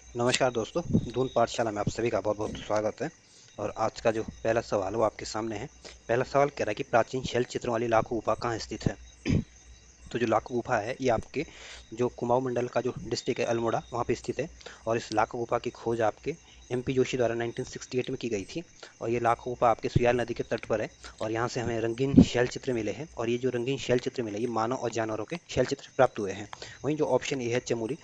नमस्कार दोस्तों, दून पाठशाला में आप सभी का बहुत बहुत स्वागत है। और आज का जो पहला सवाल है वो आपके सामने है। पहला सवाल कह रहा है कि प्राचीन शैल चित्रों वाली लाखों गुफा कहाँ स्थित है। तो जो लाखों गुफा है ये आपके जो कुमाऊं मंडल का जो डिस्ट्रिक्ट है अल्मोड़ा वहाँ पे स्थित है। और इस लाखों गुफा की खोज आपके एमपी जोशी द्वारा 1968 में की गई थी। और ये लाखों गुफा आपके सुयाल नदी के तट पर है। और यहाँ से हमें रंगीन शैल चित्र मिले हैं। और ये जो रंगीन शैल चित्र मिले ये मानव और जानवरों के शैल चित्र प्राप्त हुए हैं। वहीं जो ऑप्शन ए है चमोली,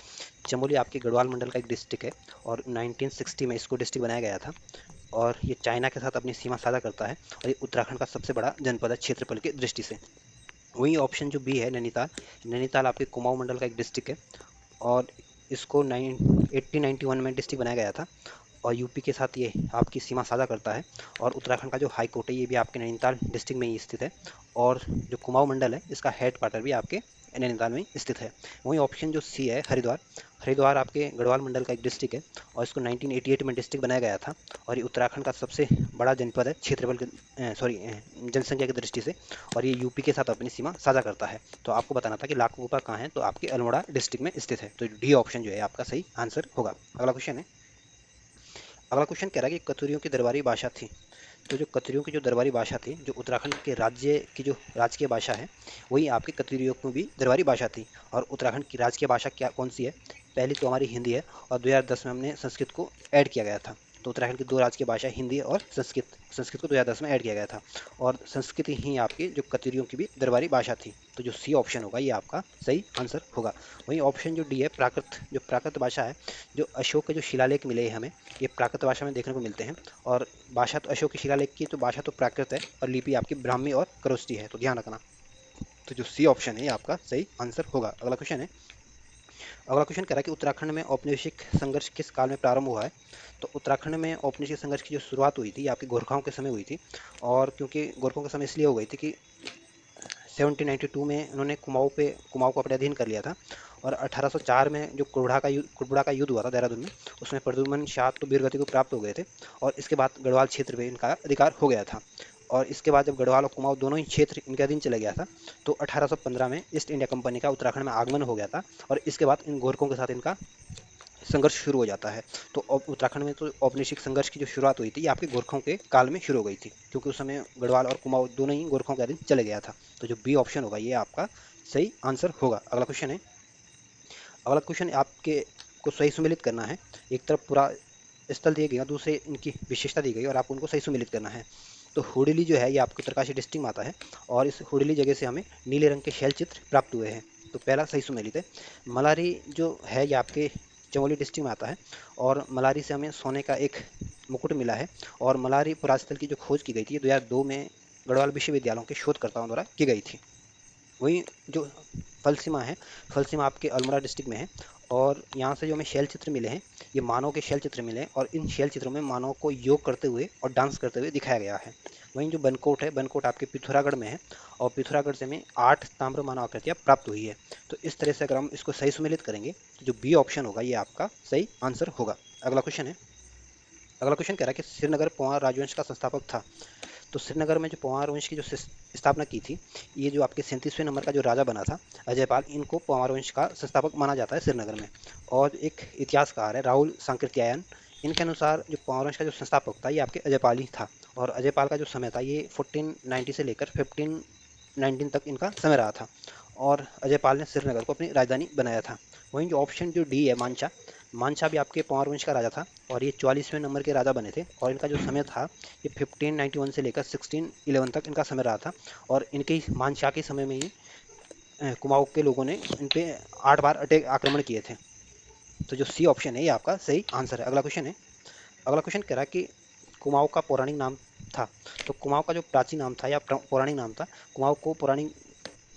चमोली आपके गढ़वाल मंडल का एक डिस्ट्रिक्ट है। और 1960 में इसको डिस्ट्रिक्ट बनाया गया था। और ये चाइना के साथ अपनी सीमा साझा करता है। और ये उत्तराखंड का सबसे बड़ा जनपद है क्षेत्रफल की दृष्टि से। वहीं ऑप्शन जो बी है नैनीताल, नैनीताल आपके कुमाऊं मंडल का एक डिस्ट्रिक्ट है। और इसको 1891 में डिस्ट्रिक्ट बनाया गया था। और यूपी के साथ ये आपकी सीमा साझा करता है। और उत्तराखंड का जो हाई कोर्ट है ये भी आपके नैनीताल डिस्ट्रिक्ट में ही स्थित है। और जो कुमाऊं मंडल है इसका हेड क्वार्टर भी आपके नैनीताल में ही स्थित है। वहीं ऑप्शन जो सी है हरिद्वार, हरिद्वार आपके गढ़वाल मंडल का एक डिस्ट्रिक्ट है। और इसको 1988 में डिस्ट्रिक्ट बनाया गया था। और ये उत्तराखंड का सबसे बड़ा जनपद है क्षेत्रफल जनसंख्या की दृष्टि से। और ये यूपी के साथ अपनी सीमा साझा करता है। तो आपको बताना था कि लाखों गुफा कहाँ है, तो आपके अल्मोड़ा डिस्ट्रिक्ट में स्थित है। तो डी ऑप्शन जो है आपका सही आंसर होगा। अगला क्वेश्चन है। अगला क्वेश्चन कह रहा है कि कतुरियों की दरबारी भाषा थी। तो जो कतरियों की जो दरबारी भाषा थी, जो उत्तराखंड के राज्य की जो राजकीय भाषा है वही आपके कतरियों की भी दरबारी भाषा थी। और उत्तराखंड की राजकीय भाषा क्या कौन सी है? पहली तो हमारी हिंदी है। और 2010 में हमने संस्कृत को ऐड किया गया था। तो उत्तराखंड की दो राजकीय भाषा हिंदी और संस्कृत, संस्कृत को 2010 में ऐड किया गया था। और संस्कृत ही आपकी जो कतरियों की भी दरबारी भाषा थी। तो जो सी ऑप्शन होगा ये आपका सही आंसर होगा। वहीं ऑप्शन जो डी है प्राकृत, जो प्राकृत भाषा है, जो अशोक के जो शिलालेख मिले हैं हमें ये प्राकृत भाषा में देखने को मिलते हैं। और भाषा तो अशोक की शिलालेख की, तो भाषा तो प्राकृत है और लिपि आपकी ब्राह्मी और खरोष्ठी है, तो ध्यान रखना। तो जो सी ऑप्शन है ये आपका सही आंसर होगा। अगला क्वेश्चन है। अगला क्वेश्चन कह रहा है कि उत्तराखंड में औपनिवेशिक संघर्ष किस काल में प्रारंभ हुआ है। तो उत्तराखंड में औपनिवेशिक संघर्ष की जो शुरुआत हुई थी ये आपके गोरखाओं के समय हुई थी। और क्योंकि गोरखाओं के समय इसलिए हो गई थी कि 1792 में उन्होंने कुमाऊं को अपने अधीन कर लिया था। और 1804 में जो कुड़बुड़ा का युद्ध हुआ था देहरादून में, उसमें प्रद्युम्न शाह तो वीरगति को प्राप्त हो गए थे। और इसके बाद गढ़वाल क्षेत्र में इनका अधिकार हो गया था। और इसके बाद जब गढ़वाल और कुमाऊं दोनों ही क्षेत्र इनके अधीन चले गया था, तो 1815 में ईस्ट इंडिया कंपनी का उत्तराखंड में आगमन हो गया था। और इसके बाद इन गोरखों के साथ इनका संघर्ष शुरू हो जाता है। तो उत्तराखंड में तो औपनिवेशिक संघर्ष की जो शुरुआत हुई थी ये आपके गोरखों के काल में शुरू हो गई थी, क्योंकि उस समय गढ़वाल और कुमाऊं दोनों ही गोरखों के अधीन चले गया था। तो जो बी ऑप्शन होगा ये आपका सही आंसर होगा। अगला क्वेश्चन है। अगला क्वेश्चन आपके को सही सुमेलित करना है। एक तरफ पूरा स्थल दिए गए और दूसरे इनकी विशेषता दी गई और आपको उनको सही सुमेलित करना है। तो हुडली जो है ये आपको उत्तरकाशी डिस्ट्रिक्ट में आता है। और इस हुडली जगह से हमें नीले रंग के शैल चित्र प्राप्त हुए हैं। तो पहला सही सुमेलित है। मलारी जो है ये आपके चमोली डिस्ट्रिक्ट में आता है। और मलारी से हमें सोने का एक मुकुट मिला है। और मलारी पुरास्थल की जो खोज की गई थी 2002 में गढ़वाल विश्वविद्यालयों के शोधकर्ताओं द्वारा की गई थी। वहीं जो फलसीमा है, फलसीमा आपके अल्मोड़ा डिस्ट्रिक्ट में है। और यहाँ से जो हमें शैल चित्र मिले हैं ये मानव के शैल चित्र मिले हैं। और इन शैल चित्रों में मानव को योग करते हुए और डांस करते हुए दिखाया गया है। वहीं जो बनकोट है, बनकोट आपके पिथौरागढ़ में है। और पिथौरागढ़ से हमें 8 ताम्र मानव आकृतियाँ प्राप्त हुई है। तो इस तरह से अगर हम इसको सही सुमेलित करेंगे तो जो बी ऑप्शन होगा ये आपका सही आंसर होगा। अगला क्वेश्चन है। अगला क्वेश्चन कह रहा है कि श्रीनगर पोवार राजवंश का संस्थापक था। तो श्रीनगर में जो पोवार वंश की जो स्थापना की थी, ये जो आपके 37वें नंबर का जो राजा बना था अजयपाल, इनको पोवार वंश का संस्थापक माना जाता है श्रीनगर में। और एक इतिहासकार है राहुल सांकृत्यायन, इनके अनुसार जो पोवार वंश का जो संस्थापक था ये आपके अजयपाल ही था। और अजयपाल का जो समय था ये 1490 से लेकर 1519 तक इनका समय रहा था। और अजयपाल ने श्रीनगर को अपनी राजधानी बनाया था। वहीं जो ऑप्शन जो डी है मानसा, मानसा भी आपके पोवार वंश का राजा था। और ये 44वें नंबर के राजा बने थे। और इनका जो समय था ये 1591 से लेकर 1611 तक इनका समय रहा था। और इनके मानशाह के समय में ही कुमाऊं के लोगों ने इन पे 8 बार अटैक आक्रमण किए थे। तो जो सी ऑप्शन है ये आपका सही आंसर है। अगला क्वेश्चन है। अगला क्वेश्चन कह रहा है कि कुमाऊं का पौराणिक नाम था। तो कुमाऊं का जो प्राचीन नाम था या पौराणिक नाम था, कुमाऊं को पौराणिक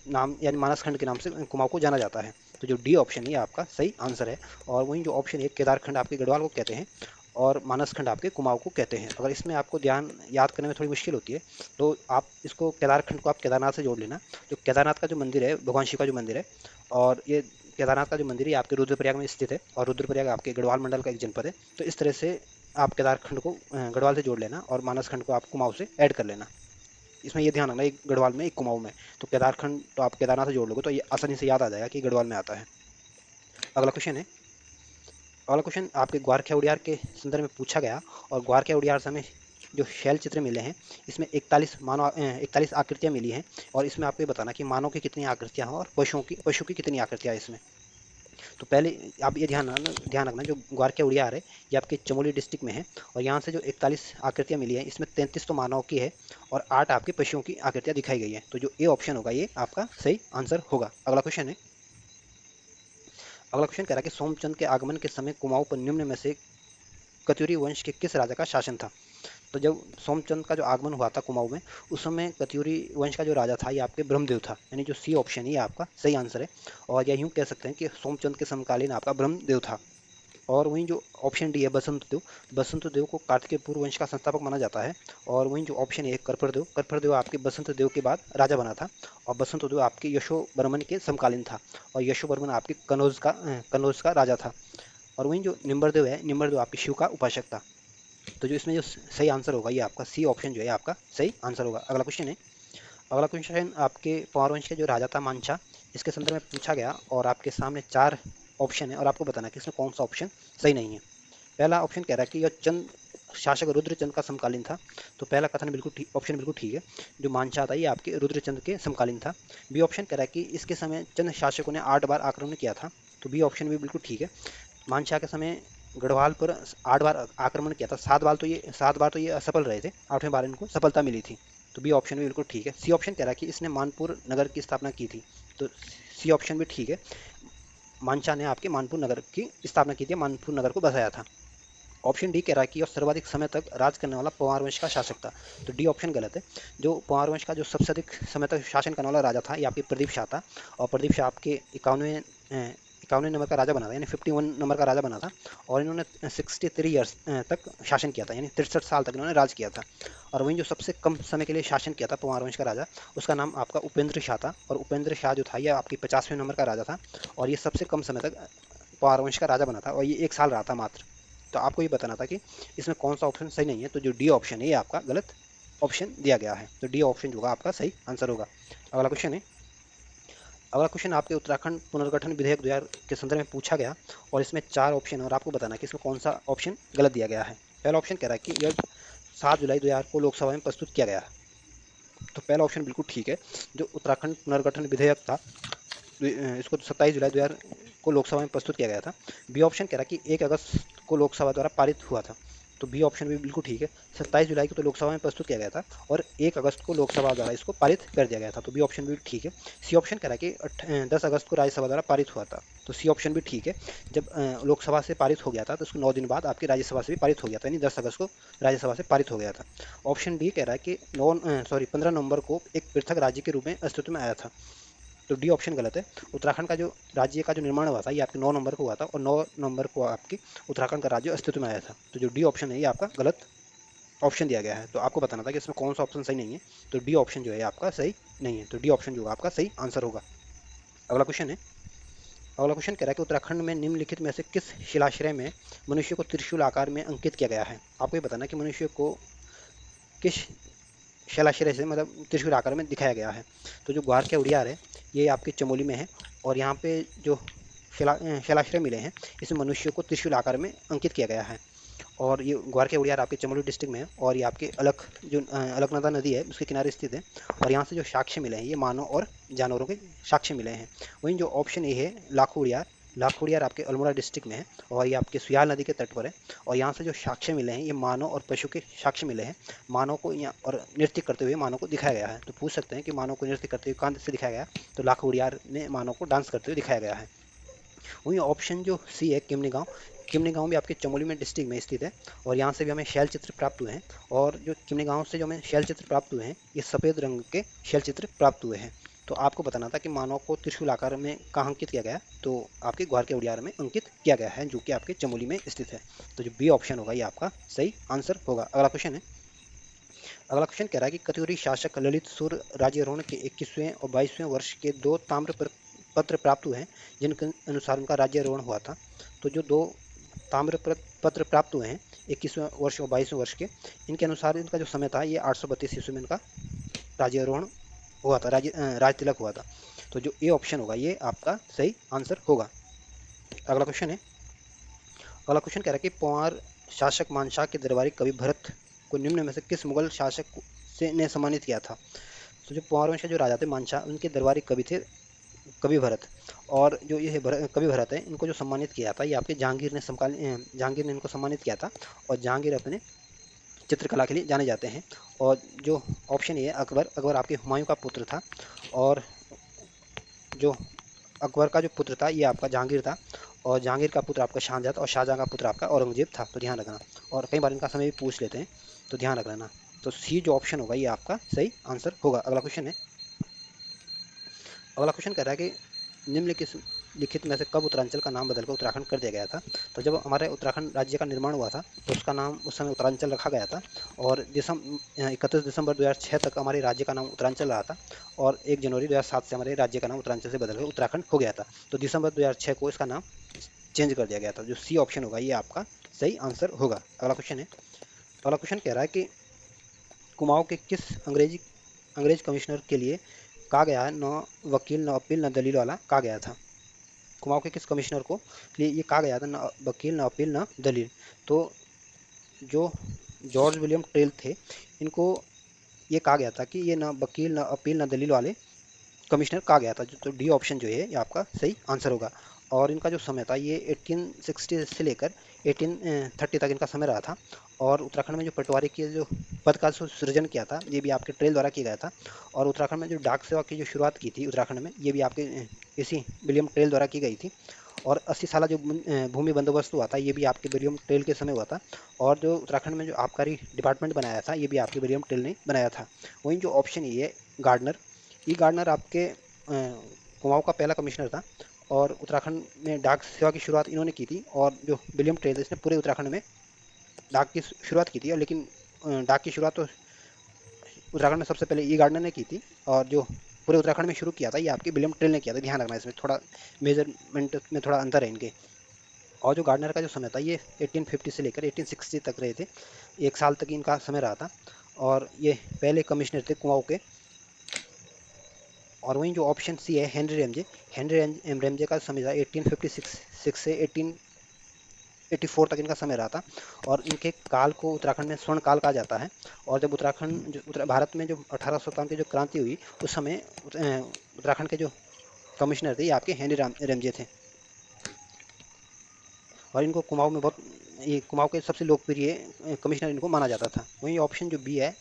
नाम यानी मानस खंड के नाम से कुमाऊं को जाना जाता है। तो जो डी ऑप्शन है ये आपका सही आंसर है। और वहीं जो ऑप्शन है केदारखंड आपके गढ़वाल को कहते हैं। और मानस खंड आपके कुमाऊं को कहते हैं। अगर इसमें आपको ध्यान याद करने में थोड़ी मुश्किल होती है तो आप इसको केदारखंड को आप केदारनाथ से जोड़ लेना। जो केदारनाथ का जो मंदिर है, भगवान शिव का जो मंदिर है, और ये केदारनाथ का जो मंदिर है ये आपके रुद्रप्रयाग में स्थित है। और रुद्रप्रयाग आपके गढ़वाल मंडल का एक जनपद है। तो इस तरह से आप केदारखंड को गढ़वाल से जोड़ लेना और मानस खंड को आप कुमाऊं से ऐड कर लेना। इसमें ये ध्यान रखना एक गढ़वाल में एक कुमाऊं में। तो केदारखंड तो आप केदारनाथ से जोड़ लोगे तो ये आसानी से याद आ जाएगा कि गढ़वाल में आता है। अगला क्वेश्चन है। अगला क्वेश्चन आपके ग्वारख्या उड़ियार के संदर्भ में पूछा गया और ग्वारख्या उड़ियार से हमें जो शैल चित्र मिले हैं इसमें 41 आकृतियां मिली हैं और इसमें आपको ये बताना कि मानव की कितनी आकृतियां हैं और पशु की कितनी आकृतियां हैं इसमें। तो पहले आप ये ध्यान रखना, जो ग्वारख्या उड़ियार है ये आपके चमोली डिस्ट्रिक्ट में है और यहाँ से जो 41 आकृतियां मिली हैं इसमें 33 तो मानव की है और 8 आपके पशुओं की आकृतियां दिखाई गई हैं। तो जो ए ऑप्शन होगा ये आपका सही आंसर होगा। अगला क्वेश्चन है, अगला क्वेश्चन कह रहा है कि सोमचंद के आगमन के समय कुमाऊं पर निम्न में से कत्यूरी वंश के किस राजा का शासन था। तो जब सोमचंद का जो आगमन हुआ था कुमाऊं में उस समय कत्यूरी वंश का जो राजा था ये आपके ब्रह्मदेव था, यानी जो सी ऑप्शन ये आपका सही आंसर है। और या यूँ कह सकते हैं कि सोमचंद के समकालीन आपका ब्रह्मदेव था। और वहीं जो ऑप्शन डी है बसंत देव को कार्तिकेय पूर्व वंश का संस्थापक माना जाता है। और वहीं जो ऑप्शन ए है कर्पर देव आपके बसंत देव के बाद राजा बना था और बसंत देव आपके यशोवर्मन के समकालीन था और यशोवर्मन आपके कनौज का राजा था। और वहीं जो निम्बर देव आपके शिव का उपासक था। तो जो इसमें जो सही आंसर होगा ये आपका सी ऑप्शन जो है आपका सही आंसर होगा। अगला क्वेश्चन है, अगला क्वेश्चन आपके पवार वंश के जो राजा था मांछा, इसके संदर्भ में पूछा गया और आपके सामने 4 ऑप्शन है और आपको बताना कि इसमें कौन सा ऑप्शन सही नहीं है। पहला ऑप्शन कह रहा है कि यह चंद शासक रुद्रचंद का समकालीन था। तो पहला कथन बिल्कुल ठीक, ऑप्शन बिल्कुल ठीक है। जो मांछा था ये आपके रुद्रचंद के समकालीन था। बी ऑप्शन कह रहा है कि इसके समय चंद शासकों ने 8 बार आक्रमण किया था। तो बी ऑप्शन भी बिल्कुल ठीक है। मानशाह के समय गढ़वाल पर 8 बार आक्रमण किया था, 7 बार तो ये असफल रहे थे, 8वें बार इनको सफलता मिली थी। तो बी ऑप्शन भी बिल्कुल ठीक है। सी ऑप्शन कह रहा है कि इसने मानपुर नगर की स्थापना की थी। तो सी ऑप्शन भी ठीक है। मानशाह ने आपके मानपुर नगर की स्थापना की थी, मानपुर नगर को बसाया था। ऑप्शन डी कह रहा है कि यह सर्वाधिक समय तक राज करने वाला पवार वंश का शासक था। तो डी ऑप्शन गलत है। जो पवार वंश का जो सबसे अधिक समय तक शासन करने वाला राजा था ये आपके प्रदीप शाह था और प्रदीप शाह आपके 51वें नंबर का राजा बना था, यानी 51 नंबर का राजा बना था और इन्होंने 63 ईयर्स तक शासन किया था, यानी 63 साल तक इन्होंने राज किया था। और वहीं जो सबसे कम समय के लिए शासन किया था पवार वंश का राजा, उसका नाम आपका उपेंद्र शाह था और उपेंद्र शाह जो था ये आपकी 50वें नंबर का राजा था और ये सबसे कम समय तक पवार वंश का राजा बना था और ये 1 साल रहा था मात्र। तो आपको ये बताना था कि इसमें कौन सा ऑप्शन सही नहीं है। तो जो डी ऑप्शन है ये आपका गलत ऑप्शन दिया गया है। तो डी ऑप्शन जो होगा आपका सही आंसर होगा। अगला क्वेश्चन है, अगला क्वेश्चन आपके उत्तराखंड पुनर्गठन विधेयक 2000 के संदर्भ में पूछा गया और इसमें 4 ऑप्शन और आपको बताना है कि इसमें कौन सा ऑप्शन गलत दिया गया है। पहला ऑप्शन कह रहा है कि यह 7 जुलाई 2000 को लोकसभा में प्रस्तुत किया गया। तो पहला ऑप्शन बिल्कुल ठीक है। जो उत्तराखंड पुनर्गठन विधेयक था इसको 27 जुलाई 2000 को लोकसभा में प्रस्तुत किया गया था। बी ऑप्शन कह रहा है कि 1 अगस्त को लोकसभा द्वारा पारित हुआ था। तो बी ऑप्शन भी बिल्कुल ठीक है। 27 जुलाई को तो लोकसभा में प्रस्तुत किया गया था और 1 अगस्त को लोकसभा द्वारा इसको पारित कर दिया गया था। तो बी ऑप्शन भी ठीक है। सी ऑप्शन कह रहा है कि 10 अगस्त को राज्यसभा द्वारा पारित हुआ था। तो सी ऑप्शन भी ठीक है। जब लोकसभा से पारित हो गया था तो उसको 9 दिन बाद आपकी राज्यसभा से भी पारित हो गया था, यानी 10 अगस्त को राज्यसभा से पारित हो गया था। ऑप्शन डी कह रहा है कि 15 नवंबर को एक पृथक राज्य के रूप में अस्तित्व में आया था। तो डी ऑप्शन गलत है। उत्तराखंड का जो राज्य का जो निर्माण हुआ था ये आपके 9 नंबर को हुआ था और 9 नवंबर को आपकी उत्तराखंड का राज्य अस्तित्व में आया था। तो जो डी ऑप्शन है ये आपका गलत ऑप्शन दिया गया है। तो आपको बताना था कि इसमें कौन सा ऑप्शन सही नहीं है। तो डी ऑप्शन जो है आपका सही नहीं है। तो डी ऑप्शन जो होगा आपका सही आंसर होगा। अगला क्वेश्चन है, अगला क्वेश्चन कह रहा है कि उत्तराखंड में निम्नलिखित में से किस शिलाश्रय में मनुष्य को त्रिशूल आकार में अंकित किया गया है। आपको ये बताना कि मनुष्य को किस शैलाश्रय से मतलब त्रिशूल आकार में दिखाया गया है। तो जो ग्वारख्या उड़ियार है ये आपके चमोली में है और यहाँ पे जो शैलाश्रय मिले हैं इसमें मनुष्य को त्रिशूल आकार में अंकित किया गया है और ये ग्वारख्या उड़ियार आपके चमोली डिस्ट्रिक्ट में है और ये आपके अलकनंदा नदी है उसके किनारे स्थित है। और यहाँ से जो साक्ष्य मिले हैं ये मानव और जानवरों के साक्ष्य मिले हैं। वहीं जो ऑप्शन ए है लाखो उड़ियार आपके अल्मोड़ा डिस्ट्रिक्ट में है और ये आपके सुयाल नदी के तट पर है। और यहाँ से जो साक्ष्य मिले हैं ये मानव और पशु के साक्ष्य मिले हैं। मानव को यहाँ और नृत्य करते हुए मानव को दिखाया गया है। तो पूछ सकते हैं कि मानव को नृत्य करते हुए कहाँ से दिखाया गया। तो लाखो उड़ियार ने मानव को डांस करते हुए दिखाया गया है। वहीं ऑप्शन जो सी है किमनी गांव भी आपके चमोली में डिस्ट्रिक्ट में स्थित है और यहाँ से भी हमें शैल चित्र प्राप्त हुए हैं। और जो किमनी गांव से जो हमें शैल चित्र प्राप्त हुए हैं ये सफ़ेद रंग के शैल चित्र प्राप्त हुए हैं। तो आपको बताना था कि मानव को त्रिशूल आकार में कहाँ अंकित किया गया। तो आपके ग्वारख्या उड़ियार में अंकित किया गया है जो कि आपके चमोली में स्थित है। तो जो बी ऑप्शन होगा ये आपका सही आंसर होगा। अगला क्वेश्चन है, अगला क्वेश्चन कह रहा है कि कत्यूरी शासक ललित सुर राज्यारोहण के 21वें और 22वें वर्ष के 2 ताम्र पत्र प्राप्त हुए हैं जिनके अनुसार उनका राज्यारोहण हुआ था। तो जो 2 ताम्र पत्र प्राप्त हुए हैं 21वें वर्ष और 22वें वर्ष के, इनके अनुसार इनका जो समय था ये 832 ईस्वी में इनका राज्यारोहण हुआ था, राज तिलक हुआ था। तो जो ए ऑप्शन होगा ये आपका सही आंसर होगा। अगला क्वेश्चन है, अगला क्वेश्चन कह रहा है कि पंवार शासक मानशाह के दरबारी कवि भरत को निम्न में से किस मुगल शासक से ने सम्मानित किया था। तो जो पंवार वंश के जो राजा थे मानशाह, उनके दरबारी कवि थे कवि भरत। और जो ये कवि भरत है, इनको जो सम्मानित किया था ये आपके जहांगीर ने समकालीन जहांगीर ने इनको सम्मानित किया था। और जहांगीर अपने चित्रकला के लिए जाने जाते हैं। और जो ऑप्शन ये अकबर, अकबर आपके हुमायूं का पुत्र था। और जो अकबर का जो पुत्र था ये आपका जहांगीर था। और जहांगीर का पुत्र आपका शाहजहाँ था, और शाहजहाँ का पुत्र आपका औरंगजेब था। तो ध्यान रखना। और कई बार इनका समय भी पूछ लेते हैं, तो ध्यान रख लेना। तो सी जो ऑप्शन होगा ये आपका सही आंसर होगा। अगला क्वेश्चन है। अगला क्वेश्चन कह रहा है कि निम्नलिखित लिखित में से कब उत्तरांचल का नाम बदलकर उत्तराखंड कर दिया गया था। तो जब हमारे उत्तराखंड राज्य का निर्माण हुआ था तो उसका नाम उस समय उत्तरांचल रखा गया था। और 31 दिसंबर 2006 तक हमारे राज्य का नाम उत्तरांचल रहा था। और 1 जनवरी 2007 से हमारे राज्य का नाम उत्तरांचल से बदलकर उत्तराखंड हो गया था। तो दिसंबर 2006 को इसका नाम चेंज कर दिया गया था। जो सी ऑप्शन होगा ये आपका सही आंसर होगा। अगला क्वेश्चन है। अगला क्वेश्चन कह रहा है कि कुमाऊं के किस अंग्रेज कमिश्नर के लिए कहा गया है न वकील न अपील न दलील वाला कहा गया था। कुमाऊं के किस कमिश्नर को लिए ये कहा गया था न वकील न अपील न दलील। तो जो जॉर्ज विलियम टेल थे, इनको ये कहा गया था कि ये न वकील न अपील न दलील वाले कमिश्नर कहा गया था। तो डी ऑप्शन जो है ये आपका सही आंसर होगा। और इनका जो समय था ये 1860 से लेकर 1830 तक इनका समय रहा था। और उत्तराखंड में जो पटवारी की जो पद का सृजन किया था ये भी आपके ट्रेल द्वारा किया गया था। और उत्तराखंड में जो डाक सेवा की जो शुरुआत की थी उत्तराखंड में, ये भी आपके इसी विलियम ट्रेल द्वारा की गई थी। और 80 साल जो भूमि बंदोबस्त हुआ था ये भी आपके विलियम टेल के समय हुआ था। और जो उत्तराखंड में जो आबकारी डिपार्टमेंट बनाया था ये भी आपके विलियम टेल ने बनाया था। वहीं जो ऑप्शन ये है गार्डनर, ई गार्डनर आपके कुमाऊं का पहला कमिश्नर था। और उत्तराखंड में डाक सेवा की शुरुआत इन्होंने की थी। और जो विलियम टेल इसने पूरे उत्तराखंड में डाक की शुरुआत की थी। और लेकिन डाक की शुरुआत तो उत्तराखंड में सबसे पहले ई गार्डनर ने की थी। और जो पूरे उत्तराखंड में शुरू किया था ये आपके विलियम टेल ने किया था। ध्यान रखना, इसमें थोड़ा मेजरमेंट में थोड़ा अंतर है इनके। और जो गार्डनर का जो समय था ये 1850 से लेकर 1860 तक रहे थे। 1 साल तक इनका समय रहा था। और ये पहले कमिश्नर थे कुमाऊं के। और वहीं जो ऑप्शन सी है हेनरी रेमजे, रेमजे का समय था 1856 से 1884 तक इनका समय रहा था। और इनके काल को उत्तराखंड में स्वर्ण काल कहा जाता है। और जब भारत में जो 1857 की जो क्रांति हुई उस समय उत्तराखंड के जो कमिश्नर थे ये आपके हेनरी रेमजे थे। और इनको कुमाऊं में बहुत, ये कुमाऊं के सबसे लोकप्रिय कमिश्नर इनको माना जाता था। वहीं ऑप्शन जो बी है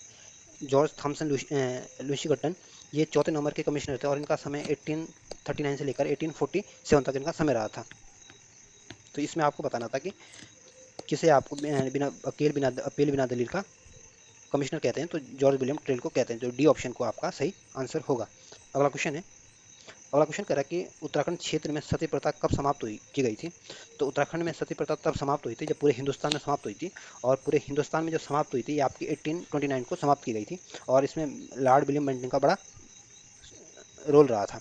जॉर्ज थॉमसन लुशिगटन, ये चौथे नंबर के कमिश्नर थे। और इनका समय 1839 से लेकर 1847 तक इनका समय रहा था। तो इसमें आपको बताना था कि किसे आपको बिना अपील बिना दलील का कमिश्नर कहते हैं। तो जॉर्ज विलियम ट्रेल को कहते हैं। जो डी ऑप्शन को आपका सही आंसर होगा। अगला क्वेश्चन है। अगला क्वेश्चन कह रहा है कि उत्तराखंड क्षेत्र में सती प्रथा कब समाप्त हुई की गई थी। तो उत्तराखंड में सती प्रथा तब समाप्त हुई थी जब पूरे हिंदुस्तान में समाप्त हुई थी। और पूरे हिंदुस्तान में जो समाप्त हुई थी ये आपकी 1829 को समाप्त की गई थी। और इसमें लॉर्ड विलियम बेंटिंग का बड़ा रोल रहा था।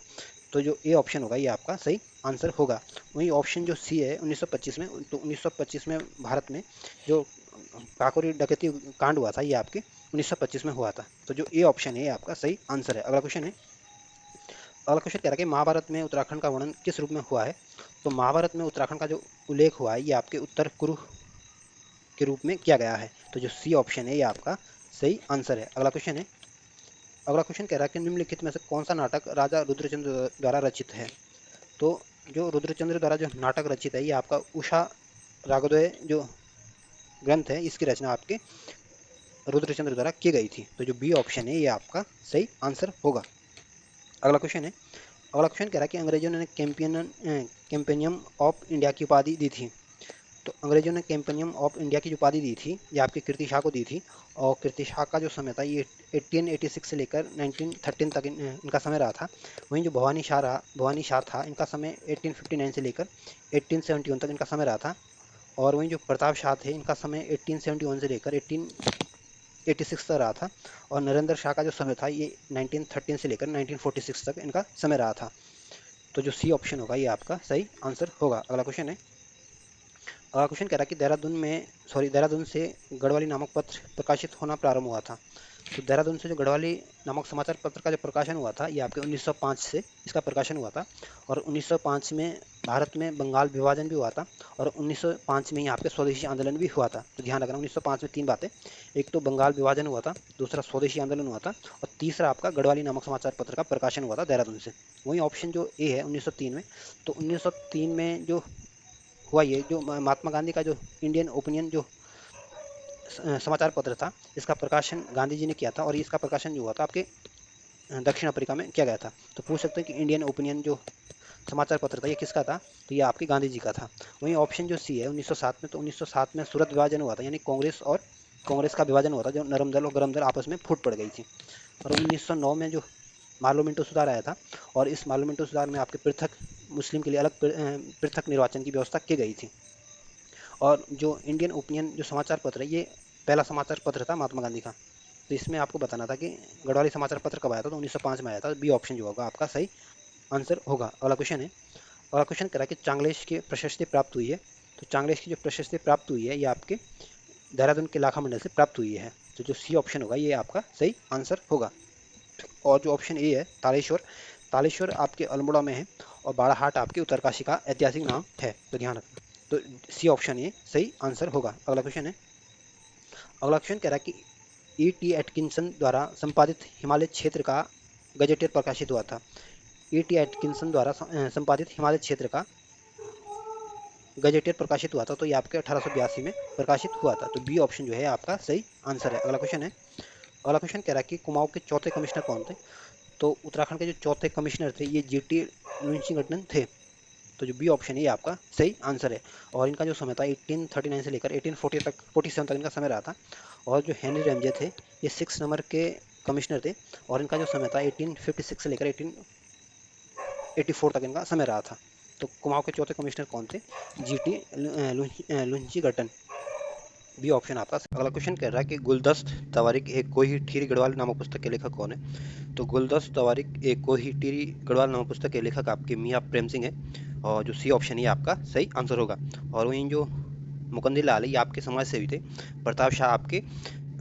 तो जो ए ऑप्शन होगा ये आपका सही आंसर होगा। वहीं ऑप्शन जो सी है 1925 में, तो 1925 में भारत में जो काकोरी डकैती कांड हुआ था ये आपके 1925 में हुआ था। तो जो ए ऑप्शन है ये आपका सही आंसर है। अगला क्वेश्चन है। अगला क्वेश्चन कह रहा है कि महाभारत में उत्तराखंड का वर्णन किस रूप में हुआ है। तो महाभारत में उत्तराखंड का जो उल्लेख हुआ है ये आपके उत्तर कुरु के रूप में किया गया है। तो जो सी ऑप्शन है ये आपका सही आंसर है। अगला क्वेश्चन है। अगला क्वेश्चन कह रहा है कि निम्नलिखित में से कौन सा नाटक राजा रुद्रचंद्र द्वारा रचित है। तो जो रुद्रचंद्र द्वारा जो नाटक रचित है ये आपका उषा रागोदय जो ग्रंथ है इसकी रचना आपके रुद्रचंद्र द्वारा की गई थी। तो जो बी ऑप्शन है ये आपका सही आंसर होगा। अगला क्वेश्चन है। अगला क्वेश्चन कह रहा है कि अंग्रेजों ने कैंपेनियम ऑफ इंडिया की उपाधि दी थी। तो अंग्रेजों ने कैंपेनियम ऑफ इंडिया की जो उपाधि दी थी ये आपके कीर्ति शाह को दी थी। और कीर्ति शाह का जो समय था ये 1886 से लेकर 1913 तक इनका समय रहा था। वहीं जो भवानी शाह था इनका समय 1859 से लेकर 1871 तक इनका समय रहा था। और वहीं जो प्रताप शाह थे इनका समय 1871 से लेकर 1886 तक रहा था। और नरेंद्र शाह का जो समय था ये 1913 से लेकर 1946 तक इनका समय रहा था। तो जो सी ऑप्शन होगा ये आपका सही आंसर होगा। अगला क्वेश्चन है। क्वेश्चन कह रहा है कि देहरादून से गढ़वाली नामक पत्र प्रकाशित होना प्रारंभ हुआ था। तो देहरादून से जो गढ़वाली नामक समाचार पत्र का जो प्रकाशन हुआ था, ये आपके 1905 से इसका प्रकाशन हुआ था। और 1905 में भारत में बंगाल विभाजन भी हुआ था, और 1905 में ही आपके स्वदेशी आंदोलन भी हुआ था। तो ध्यान रखना, 1905 में 3 बातें, एक तो बंगाल विभाजन हुआ था, दूसरा स्वदेशी आंदोलन हुआ था, और तीसरा आपका गढ़वाली नामक समाचार पत्र का प्रकाशन हुआ था देहरादून से। वहीं ऑप्शन जो ए है 1903 में, तो 1903 में जो हुआ, ये जो महात्मा गांधी का जो इंडियन ओपिनियन जो समाचार पत्र था, इसका प्रकाशन गांधी जी ने किया था, और इसका प्रकाशन जो हुआ था आपके दक्षिण अफ्रीका में किया गया था। तो पूछ सकते हैं कि इंडियन ओपिनियन जो समाचार पत्र था, ये किसका था, तो ये आपके गांधी जी का था। वहीं ऑप्शन जो सी है 1907 में, तो 1907 में सूरत विभाजन हुआ था, यानी कांग्रेस का विभाजन हुआ था, जो नरम दल और गरम दल आपस में फूट पड़ गई थी। और 1909 में जो मार्लोमेंटो सुधार आया था, और इस मार्लोमेंटो सुधार में आपके पृथक मुस्लिम के लिए अलग पृथक निर्वाचन की व्यवस्था की गई थी। और जो इंडियन ओपिनियन जो समाचार पत्र है, ये पहला समाचार पत्र था महात्मा गांधी का। तो इसमें आपको बताना था कि गढ़वाली समाचार पत्र कब आया था, तो 1905 में आया था। बी ऑप्शन जो होगा आपका सही आंसर होगा। अगला क्वेश्चन है, अगला क्वेश्चन कह रहा है कि चांगलेश की प्रशस्ति प्राप्त हुई है। तो चांगलेश की जो प्रशस्ति प्राप्त हुई है, ये आपके देहरादून के लाखा मंडल से प्राप्त हुई है। तो जो सी ऑप्शन होगा ये आपका सही आंसर होगा। और जो ऑप्शन ए है तालेश्वर, तालेश्वर आपके अल्मोड़ा में है, और बाड़ाहाट आपके उत्तरकाशी का ऐतिहासिक नाम है। तो ध्यान रखना, तो सी ऑप्शन ए सही आंसर होगा। अगला क्वेश्चन है, अगला क्वेश्चन कह रहा है कि E.T. एटकिंसन द्वारा संपादित हिमालय क्षेत्र का गजेटियर प्रकाशित हुआ था। E.T. एटकिंसन द्वारा संपादित हिमालय क्षेत्र का गजेटियर प्रकाशित हुआ था, तो ये आपके 1882 में प्रकाशित हुआ था। तो बी ऑप्शन जो है आपका सही आंसर है। अगला क्वेश्चन है, अगला क्वेश्चन कह रहा है कि कुमाऊं के चौथे कमिश्नर कौन थे। तो उत्तराखंड के जो चौथे कमिश्नर थे, ये G.T. लुंशिंगटन थे। तो जो बी ऑप्शन है ये आपका सही आंसर है। और इनका जो समय था 1839 से लेकर 1847 तक इनका समय रहा था। और जो हेनरी रैमजे थे, ये 6 नंबर के कमिश्नर थे, और इनका जो समय था 1856 से लेकर 1884 तक इनका समय रहा था। तो कुमाऊं के चौथे कमिश्नर कौन थे, G.T. लुंशिंगटन। बी ऑप्शन आपका। अगला क्वेश्चन कह रहा है कि गुलदस्त तवारिक एक कोई ठीरी गढ़वाल नामक पुस्तक के लेखक कौन है। तो गुलदस्त तवारिक एक कोई ठीरी गढ़वाल नामक पुस्तक के लेखक आपके मियाँ प्रेम सिंह है, और जो सी ऑप्शन है आपका सही आंसर होगा। और वहीं जो मुकंदी लाल है, ये आपके समाज सेवी थे। प्रताप शाह आपके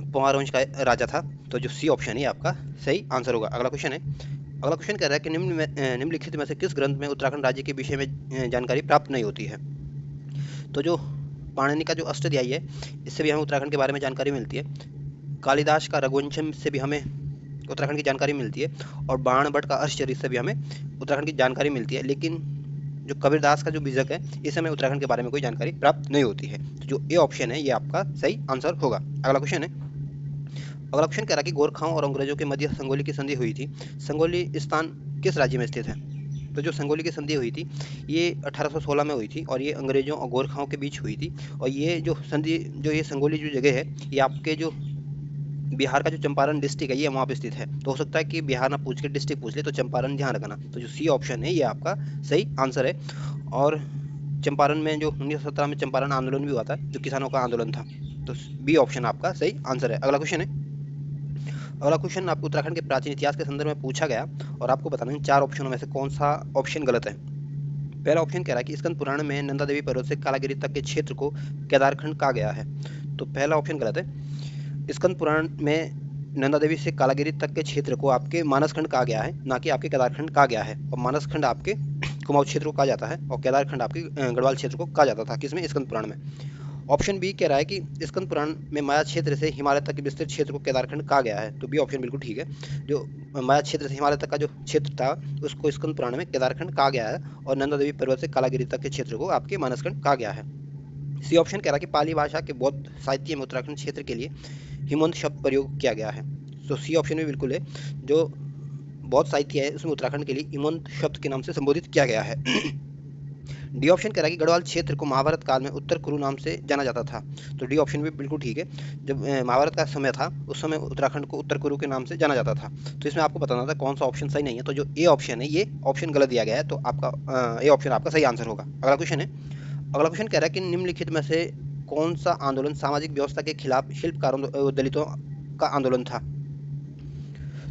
पंवार वंश का राजा था। तो जो सी ऑप्शन है आपका सही आंसर होगा। अगला क्वेश्चन है, अगला क्वेश्चन कह रहा है कि निम्नलिखित में से किस ग्रंथ में उत्तराखंड राज्य के विषय में जानकारी प्राप्त नहीं होती है। तो जो पाणिनि का जो अष्टध्यायी है, इससे भी हमें उत्तराखंड के बारे में जानकारी मिलती है। कालिदास का रघुवंशम से भी हमें उत्तराखंड की जानकारी मिलती है, और बाण भट्ट का अर्षचरित से भी हमें उत्तराखंड की जानकारी मिलती है। लेकिन जो कबीरदास का जो बीजक है, इस हमें उत्तराखंड के बारे में कोई जानकारी प्राप्त नहीं होती है। तो जो ए ऑप्शन है ये आपका सही आंसर होगा। अगला क्वेश्चन है, अगला क्वेश्चन कह रहा है कि गोरखाओं और अंग्रेजों के मध्य संगोली की संधि हुई थी। संगोली स्थान किस राज्य में स्थित है। तो जो संगोली की संधि हुई थी, ये 1816 में हुई थी, और ये अंग्रेजों और गोरखाओं के बीच हुई थी। और ये जो संधि, जो ये संगोली जो जगह है, ये आपके जो बिहार का जो चंपारण डिस्ट्रिक्ट है, ये वहाँ पे स्थित है। तो हो सकता है कि बिहार ना पूछ के डिस्ट्रिक्ट पूछ ले, तो चंपारण ध्यान रखना। तो जो सी ऑप्शन है ये आपका सही आंसर है। और चंपारण में जो 1917 में चंपारण आंदोलन भी हुआ था, जो किसानों का आंदोलन था। तो बी ऑप्शन आपका सही आंसर है। अगला क्वेश्चन है, अगला क्वेश्चन आपको उत्तराखंड के प्राचीन इतिहास के संदर्भ में पूछा गया, और आपको बताना है 4 ऑप्शनों में से कौन सा ऑप्शन गलत है। पहला ऑप्शन कह रहा है कि स्कंद पुराण में नंदा देवी पर्वत से कालागिरी तक के क्षेत्र को केदारखंड कहा गया है। तो पहला ऑप्शन गलत है। स्कंद पुराण में नंदा देवी से कालागिरी तक के क्षेत्र को आपके मानसखंड कहा गया है, ना कि आपके केदारखंड कहा गया है। और मानसखंड आपके कुमाऊं क्षेत्र को कहा जाता है, और केदारखंड आपके गढ़वाल क्षेत्र को कहा जाता था, किसमें, स्कंद पुराण में। ऑप्शन बी कह रहा है कि स्कंद पुराण में माया क्षेत्र से हिमालय तक के विस्तृत क्षेत्र को केदारखंड कहा गया है। तो बी ऑप्शन बिल्कुल ठीक है। जो माया क्षेत्र से हिमालय तक का जो क्षेत्र था, उसको स्कंद पुराण में केदारखंड कहा गया है, और नंदा देवी पर्वत से कालागिरी तक के क्षेत्र को आपके मानसखंड कहा गया है। सी ऑप्शन कह रहा है कि पाली भाषा के बौद्ध साहित्य में उत्तराखंड क्षेत्र के लिए हिमवंत शब्द प्रयोग किया गया है। तो सी ऑप्शन में बिल्कुल है। जो बौद्ध साहित्य है, उसमें उत्तराखंड के लिए हिमवंत शब्द के नाम से संबोधित किया गया है। डी ऑप्शन कह रहा है कि गढ़वाल क्षेत्र को महाभारत काल में उत्तर कुरु नाम से जाना जाता था। तो डी ऑप्शन भी बिल्कुल ठीक है। जब महाभारत का समय था, उस समय उत्तराखंड को उत्तर कुरु के नाम से जाना जाता था। तो इसमें आपको बताना था कौन सा ऑप्शन सही नहीं है। तो जो ए ऑप्शन है, ये ऑप्शन गलत दिया गया है। तो आपका ए ऑप्शन आपका सही आंसर होगा। अगला क्वेश्चन है, अगला क्वेश्चन कह रहा है कि निम्नलिखित में से कौन सा आंदोलन सामाजिक व्यवस्था के खिलाफ शिल्पकारों दलितों का आंदोलन था।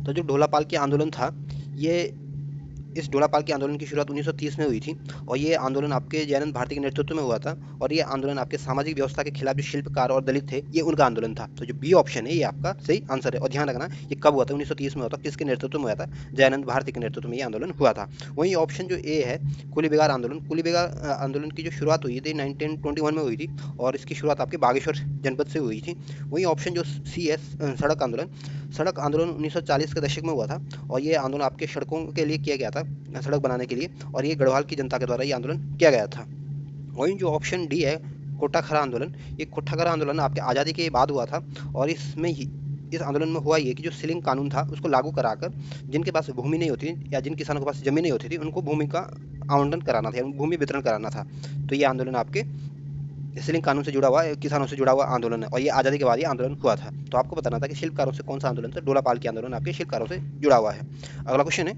तो जो ढोलापाल के आंदोलन था, ये इस ढोलापाल के आंदोलन की शुरुआत 1930 में हुई थी और ये आंदोलन आपके जयानंद भारती के नेतृत्व में हुआ था और ये आंदोलन आपके सामाजिक व्यवस्था के खिलाफ जो शिल्पकार और दलित थे ये उनका आंदोलन था। तो जो बी ऑप्शन है ये आपका सही आंसर है। और ध्यान रखना ये कब हुआ था, 1930 में हुआ था। किसके नेतृत्व में हुआ था? जयानंद भारती के नेतृत्व में ये आंदोलन हुआ था। वहीं ऑप्शन जो ए है कुली बेगार आंदोलन, कुली बेगार आंदोलन की जो शुरुआत हुई थी 1921 में हुई थी और इसकी शुरुआत आपके बागेश्वर जनपद से हुई थी। वहीं ऑप्शन जो सी है सड़क आंदोलन, सड़क आंदोलन 1940 के दशक में हुआ था और ये आंदोलन आपके सड़कों के लिए किया गया था, सड़क बनाने के लिए, और ये गढ़वाल की जनता के द्वारा ये आंदोलन किया गया था। वहीं जो ऑप्शन डी है कोटाखरा आंदोलन, ये कोटाखरा आंदोलन आपके आज़ादी के बाद हुआ था और इसमें ही इस आंदोलन में हुआ ये कि जो सीलिंग कानून था उसको लागू कराकर जिनके पास भूमि नहीं होती या जिन किसानों के पास जमीन नहीं होती थी उनको भूमि का आवंटन कराना था, भूमि वितरण कराना था। तो ये आंदोलन आपके सीलिंग कानून से जुड़ा हुआ, किसानों से जुड़ा हुआ आंदोलन है और ये आज़ादी के बाद ये आंदोलन हुआ था। तो आपको बताना था कि शिल्पकारों से कौन सा आंदोलन था? ढोलापाल के आंदोलन आपके शिल्पकारों से जुड़ा हुआ है। अगला क्वेश्चन है,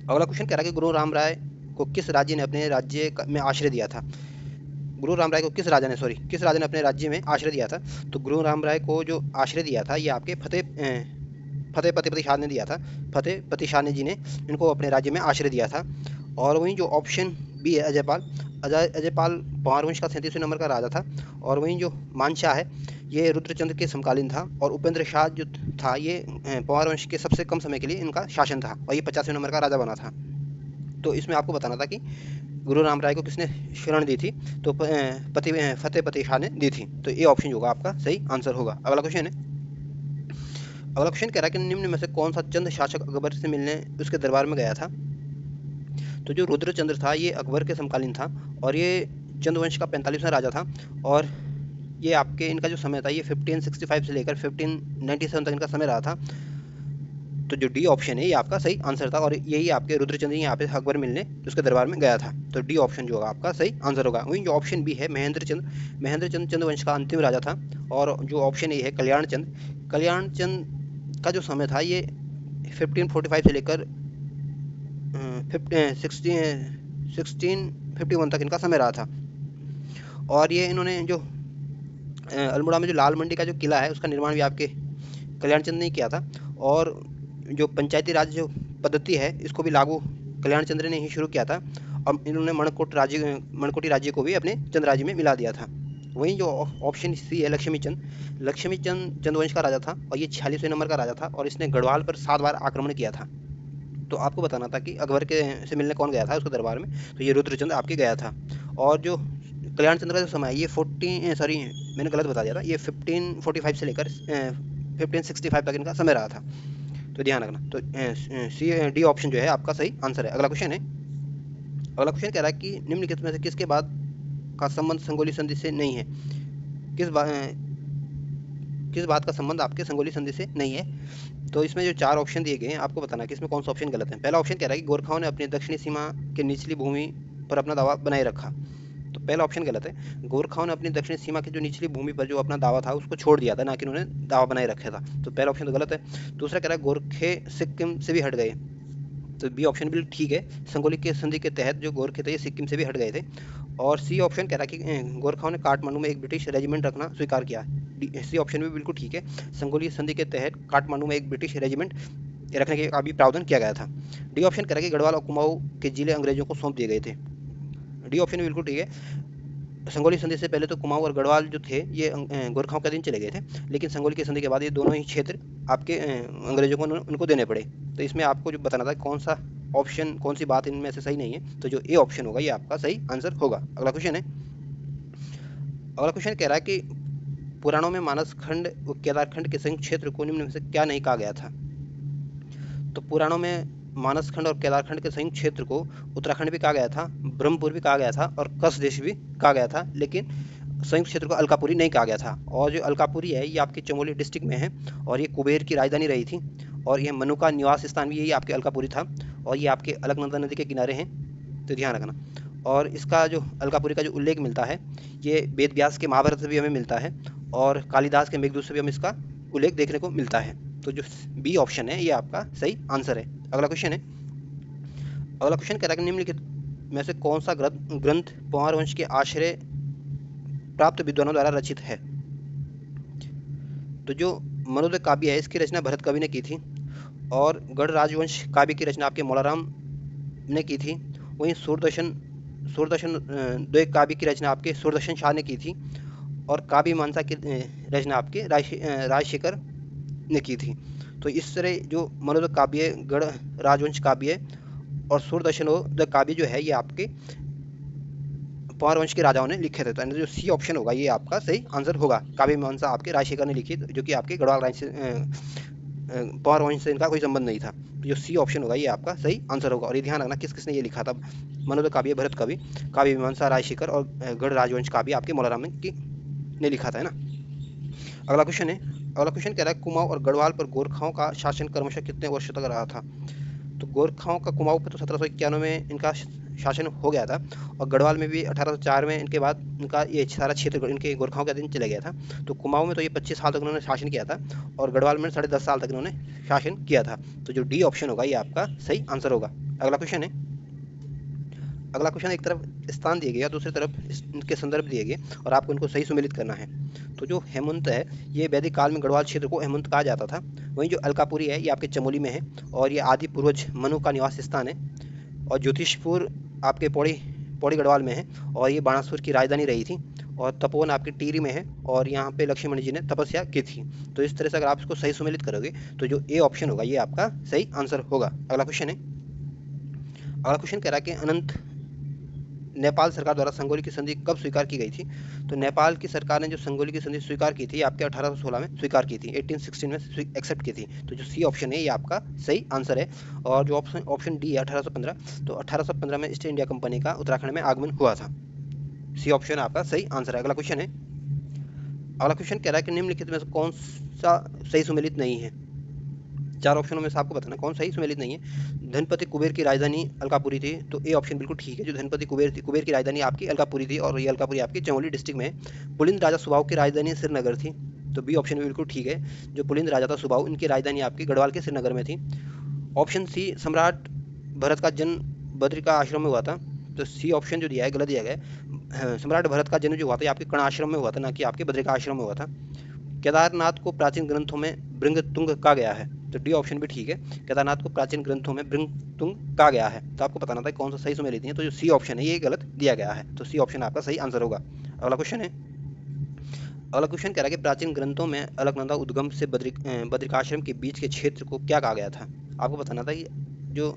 अगला क्वेश्चन कह रहा है कि गुरु राम राय को किस राज्य ने अपने राज्य में आश्रय दिया था? गुरु राम राय को किस राजा ने अपने राज्य में आश्रय दिया था? तो गुरु राम राय को जो आश्रय दिया था ये आपके फतेह पति शाह ने दिया था। फतेह पति शाह ने जी ने इनको अपने राज्य में आश्रय दिया था। और वहीं जो ऑप्शन बी है अजयपाल पंवार वंश का 37वें नंबर का राजा था। और वहीं जो मानशाह है ये रुद्रचंद्र के समकालीन था और उपेंद्र शाह जो था ये पंवार वंश के सबसे कम समय के लिए इनका शासन था और ये 50वें नंबर का राजा बना था। तो इसमें आपको बताना था कि गुरु राम राय को किसने शरण दी थी? तो फतेह पति शाह ने दी थी। तो ये ऑप्शन होगा आपका सही आंसर होगा। अगला क्वेश्चन है, अगला क्वेश्चन कह रहा है कि निम्न में से कौन सा चंद शासक अकबर से मिलने उसके दरबार में गया था? तो जो रुद्रचंद्र था ये अकबर के समकालीन था और ये चंद्रवंश का 45वां राजा था और ये आपके इनका जो समय था ये 1565 से लेकर 1597 तक इनका समय रहा था। तो जो डी ऑप्शन है ये आपका सही आंसर था और यही आपके रुद्रचंद्र यहाँ पे अकबर मिलने उसके दरबार में गया था। तो डी ऑप्शन जो होगा आपका सही आंसर होगा। वहीं जो ऑप्शन बी है महेंद्र चंद्र चंद्रवंश का अंतिम राजा था। और जो ऑप्शन ए है कल्याण चंद का जो समय था ये 1545 से लेकर 1651 तक इनका समय रहा था। और ये इन्होंने जो अल्मोड़ा में जो लाल मंडी का जो किला है उसका निर्माण भी आपके कल्याण चंद ने किया था। और जो पंचायती राज जो पद्धति है इसको भी लागू कल्याण चंद्र ने ही शुरू किया था। अब इन्होंने मणकोटी राज्य को भी अपने चंद राज्य में मिला दिया था। वहीं जो ऑप्शन सी है लक्ष्मी चंद चंद्रवंश का राजा था और ये 46वें नंबर का राजा था और इसने गढ़वाल पर 7 बार आक्रमण किया था। तो आपको बताना था कि अकबर के से मिलने कौन गया था उसके दरबार में? तो ये रुद्रचंद्र आपके गया था। और जो कल्याण चंद्र का जो समय है ये मैंने गलत बता दिया था, ये 1545 से लेकर 1565 तक इनका समय रहा था। तो ध्यान रखना। तो सी डी ऑप्शन जो है आपका सही आंसर है। अगला क्वेश्चन है, अगला क्वेश्चन कह रहा है कि निम्नलिखित में से किसके बाद का संबंध संगोली संधि से नहीं है? किस बात का संबंध आपके संगोली संधि से नहीं है? तो इसमें जो 4 ऑप्शन दिए गए हैं आपको बताना कि इसमें कौन सा ऑप्शन गलत है। पहला ऑप्शन कह रहा है कि गोरखाओं ने अपनी दक्षिणी सीमा के निचली भूमि पर अपना दावा बनाए रखा। तो पहला ऑप्शन गलत है। गोरखाओं ने अपनी दक्षिणी सीमा की जो निचली भूमि पर जो अपना दावा था उसको छोड़ दिया था, ना कि उन्होंने दावा बनाए रखा था। तो पहला ऑप्शन तो गलत है। दूसरा कह रहा है गोरखे सिक्किम से भी हट गए। तो बी ऑप्शन बिल्कुल ठीक है। संगोली के संधि के तहत जो गोरखे थे ये सिक्किम से भी हट गए थे। और सी ऑप्शन कह रहा है कि गोरखाओं ने काठमांडू में एक ब्रिटिश रेजिमेंट रखना स्वीकार किया। सी ऑप्शन भी बिल्कुल ठीक है। संगोली संधि के तहत काठमांडू में एक ब्रिटिश रेजिमेंट रखने का भी प्रावधान किया गया था। डी ऑप्शन कह रहा है कि गढ़वाल और कुमाऊं के जिले अंग्रेजों को सौंप दिए गए थे। डी ऑप्शन भी बिल्कुल ठीक है। संगोली संधि से पहले तो कुमाऊं और गढ़वाल जो थे ये गोरखाओं के अधीन चले गए थे, लेकिन संगोली की संधि के बाद ये दोनों ही क्षेत्र आपके अंग्रेजों को उनको देने पड़े। तो इसमें आपको जो बताना था कौन सा ऑप्शन, कौन सी बात इनमें से सही नहीं है। तो जो ए ऑप्शन होगा ये आपका सही आंसर होगा। अगला क्वेश्चन है, अगला क्वेश्चन कह रहा है कि पुराणों में मानस खंड व केदारखंड के संयुक्त क्षेत्र को निम्न में से क्या नहीं कहा गया था? तो पुराणों में मानस खंड और केदारखंड के संयुक्त क्षेत्र को उत्तराखंड भी कहा गया था, ब्रह्मपुर भी कहा गया था और कच्छ देश भी कहा गया था, लेकिन संयुक्त क्षेत्र को अलकापुरी नहीं कहा गया था। और जो अलकापुरी है ये आपके चमोली डिस्ट्रिक्ट में है और ये कुबेर की राजधानी रही थी और ये मनु का निवास स्थान भी यही आपके अलकापुरी था और ये आपके अलकनंदा नदी के किनारे हैं। तो ध्यान रखना। और इसका जो अलकापुरी का जो उल्लेख मिलता है ये वेद व्यास के महाभारत से भी हमें मिलता है और कालिदास के मेघदूत से भी हमें इसका उल्लेख देखने को मिलता है। तो जो बी ऑप्शन है ये आपका सही आंसर है। अगला क्वेश्चन है, अगला क्वेश्चन कह रहा है कि निम्नलिखित में से कौन सा ग्रंथ पंवार वंश के आश्रय प्राप्त विद्वानों द्वारा रचित है? तो जो मनोदय काव्य है इसकी रचना भरत कवि ने की थी और गढ़ राजवंश काव्य की रचना आपके मौलाराम ने की थी। वहीं सूरदर्शन सूरदर्शन दो एक काव्य की रचना आपके सूरदर्शन शाह ने की थी। और काव्य मीमांसा की रचना आपके राजशेखर ने की थी। तो इस तरह जो मनोरथ काव्य है, गढ़ राजवंश काव्य है, और सूरदर्शन काव्य जो है ये आपके पौर वंश के राजाओं ने लिखे थे। तो जो सी ऑप्शन होगा ये आपका सही आंसर होगा। काव्य मीमांसा आपके राजशेखर ने लिखी, जो कि आपके गढ़वाल राज से पौर वंश से इनका कोई संबंध नहीं था। तो जो सी ऑप्शन होगा ये आपका सही आंसर होगा। और ये ध्यान रखना किस किसने ये लिखा था। मनोरथ काव्य भरत कवि, काव्य मीमांसा राजशेखर, और गढ़ राजवंश काव्य आपके मौलाराम ने लिखा था, है ना। अगला क्वेश्चन है। अगला क्वेश्चन कह रहा है कुमाऊं और गढ़वाल पर गोरखाओं का शासन क्रमशः कितने वर्षों तक रहा था। तो गोरखाओं का कुमाऊं पे तो 1791 में इनका शासन हो गया था, और गढ़वाल में भी 1804 में इनके बाद इनका ये सारा क्षेत्र इनके गोरखाओं के अधीन चले गया था। तो कुमाऊं में तो ये 25 साल तक उन्होंने शासन किया था, और गढ़वाल में 10.5 साल तक इन्होंने शासन किया था। तो जो डी ऑप्शन होगा ये आपका सही आंसर होगा। अगला क्वेश्चन है। अगला क्वेश्चन एक तरफ स्थान दिए गए, दूसरी तरफ इनके संदर्भ दिए गए, और आपको इनको सही सुमेलित करना है। तो जो हेमंत है ये वैदिक काल में गढ़वाल क्षेत्र को हेमंत कहा जाता था। वहीं जो अलकापुरी है ये आपके चमोली में है, और ये आदि पूर्वज मनु का निवास स्थान है। और ज्योतिषपुर आपके पौड़ी पौड़ी गढ़वाल में है, और ये बाणासुर की राजधानी रही थी। और तपोवन आपकी टिहरी में है, और यहाँ पे लक्ष्मण जी ने तपस्या की थी। तो इस तरह से अगर आप इसको सही सुमेलित करोगे तो जो ए ऑप्शन होगा ये आपका सही आंसर होगा। अगला क्वेश्चन है। अगला क्वेश्चन कह रहा है कि अनंत नेपाल सरकार द्वारा संगोली की संधि कब स्वीकार की गई थी। तो नेपाल की सरकार ने जो संगोली की संधि स्वीकार की थी आपके 1816 में स्वीकार की थी, 1816 में एक्सेप्ट की थी। तो जो सी ऑप्शन है ये आपका सही आंसर है। और जो ऑप्शन ऑप्शन डी है 1815, तो 1815 में ईस्ट इंडिया कंपनी का उत्तराखंड में आगमन हुआ था। सी ऑप्शन आपका सही आंसर है। अगला क्वेश्चन है। अगला क्वेश्चन कह रहा है कि निम्नलिखित में से कौन सा सही सुमेलित नहीं है। चार ऑप्शनों में से आपको बताना कौन सही सुमेलित नहीं है। धनपति कुबेर की राजधानी अलकापुरी थी, तो ए ऑप्शन बिल्कुल ठीक है। जो धनपति कुबेर थी, कुबेर की राजधानी आपकी अलकापुरी थी, और ये अलकापुरी आपकी चमोली डिस्ट्रिक्ट में है। पुलिंद राजा सुबाऊ की राजधानी श्रीनगर थी, तो बी ऑप्शन भी बिल्कुल ठीक है। जो पुलिंद राजा था सुबाऊ, इनकी राजधानी आपकी गढ़वाल के श्रीनगर में थी। ऑप्शन सी सम्राट भरत का जन्म बद्रिका आश्रम में हुआ था, तो सी ऑप्शन जो दिया है गलत दिया गया है। सम्राट भरत का जन्म जो हुआ था ये आपके कर्ण आश्रम में हुआ था, ना कि आपके बद्रिका आश्रम में हुआ था। केदारनाथ को प्राचीन ग्रंथों में भृंगतुंग कहा गया है, तो डी ऑप्शन भी ठीक है। केदारनाथ को प्राचीन ग्रंथों में भृंगतुंग कहा गया है। तो आपको बताना था कौन सा सही सुमेलित है, तो जो सी ऑप्शन है ये गलत दिया गया है। तो सी ऑप्शन आपका सही आंसर होगा। अगला क्वेश्चन है। अगला क्वेश्चन कह रहा है कि प्राचीन ग्रंथों में अलकनंदा उद्गम से बद्रिकाश्रम के बीच के क्षेत्र को क्या कहा गया था। आपको बताना था कि जो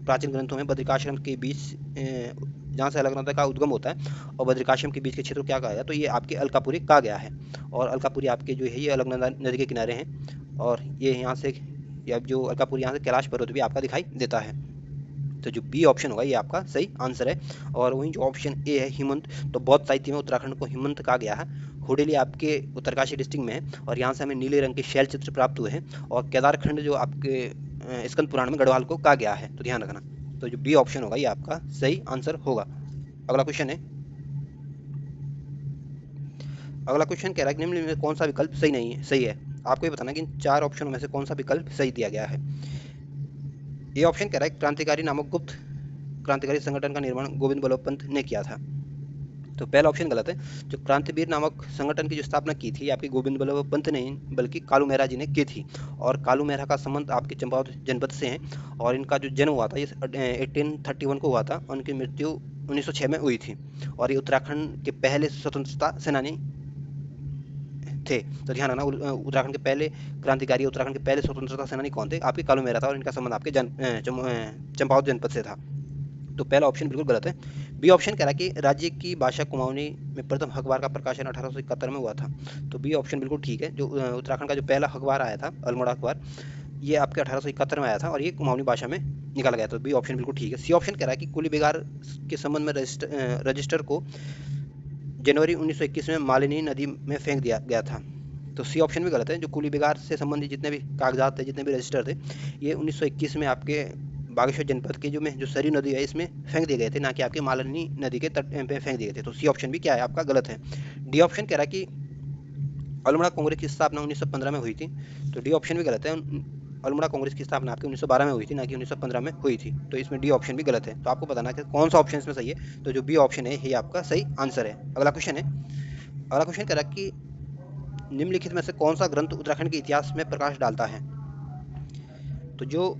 प्राचीन ग्रंथों में बद्रिकाश्रम के बीच जहाँ से अलकनंदा का उद्गम होता है और बद्रिकाश्रम के बीच के क्षेत्र को क्या कहा गया, तो ये आपके अलकापुरी कहा गया है। और अलकापुरी आपके जो है ये अलकनंदा नदी के किनारे हैं, और ये यहाँ से जो अलकापुरी यहाँ से कैलाश पर्वत भी आपका दिखाई देता है। तो जो बी ऑप्शन होगा ये आपका सही आंसर है। और वहीं जो ऑप्शन ए है हिमंत, तो बौद्ध साहित्य में उत्तराखंड को हिमंत कहा गया है। हुडेली आपके उत्तरकाशी डिस्ट्रिक्ट में है, और यहाँ से हमें नीले रंग के शैल चित्र प्राप्त हुए हैं। और केदारखंड जो आपके स्कंद पुराण में गढ़वाल को कहा गया है, तो ध्यान रखना। तो जो बी ऑप्शन होगा ये आपका सही आंसर होगा। अगला क्वेश्चन है। अगला क्वेश्चन कह रहा है कि निम्न में कौन सा विकल्प सही नहीं है, सही है। आपको ये बताना कि इन चार ऑप्शनों में से कौन सा विकल्प सही दिया गया है। ये ऑप्शन कह रहा है क्रांतिकारी नामक गुप्त क्रांतिकारी संगठन का निर्माण गोविंद बल्लभ पंत ने किया था, तो पहला ऑप्शन गलत है। जो क्रांतिवीर नामक संगठन की जो स्थापना की थी आपकी गोविंद बल्लभ पंत ने, बल्कि कालू मेहरा जी ने की थी। और कालू मेहरा का संबंध आपके चंपावत जनपद से है, और इनका जो जन्म हुआ था ये 1831 को हुआ था, और उनकी मृत्यु 1906 में हुई थी। और ये उत्तराखंड के पहले स्वतंत्रता सेनानी थे। तो ध्यान रखना उत्तराखंड के पहले क्रांतिकारी, उत्तराखंड के पहले स्वतंत्रता सेनानी कौन थे, आपके कालू मेहरा था, और इनका संबंध आपके चंपावत जनपद से था। तो पहला ऑप्शन बिल्कुल गलत है। बी ऑप्शन कह रहा है कि राज्य की भाषा कुमाऊनी में प्रथम अखबार का प्रकाशन 1871 में हुआ था, तो बी ऑप्शन बिल्कुल ठीक है। जो उत्तराखंड का जो पहला अखबार आया था अल्मोड़ा अखबार, ये आपके 1871 में आया था, और ये कुमाऊनी भाषा में निकाला गया था। तो बी ऑप्शन बिल्कुल ठीक है। सी ऑप्शन कह रहा है कि कुली बेगार के संबंध में रजिस्टर को जनवरी 1921 में मालिनी नदी में फेंक दिया गया था, तो सी ऑप्शन भी गलत है। जो कुली बेगार से संबंधित जितने भी कागजात थे, जितने भी रजिस्टर थे, ये 1921 में आपके बागेश्वर जनपद के जो सरयू नदी है इसमें फेंक दिए गए थे, ना कि आपके मालिनी नदी के तट पे फेंक दिए थे। तो सी ऑप्शन भी क्या है आपका गलत है। डी ऑप्शन कह रहा है कि अल्मोड़ा कांग्रेस की स्थापना 1915 में हुई थी, तो डी ऑप्शन भी गलत है। अल्मोड़ा कांग्रेस की स्थापना आपके 1912 में हुई थी, ना कि 1915 में हुई थी, तो इसमें डी ऑप्शन भी गलत है। तो आपको बताना कि कौन सा ऑप्शन इसमें सही है, तो जो बी ऑप्शन है ये आपका सही आंसर है। अगला क्वेश्चन है। अगला क्वेश्चन कह रहा है कि निम्नलिखित में से कौन सा ग्रंथ उत्तराखंड के इतिहास में प्रकाश डालता है। तो जो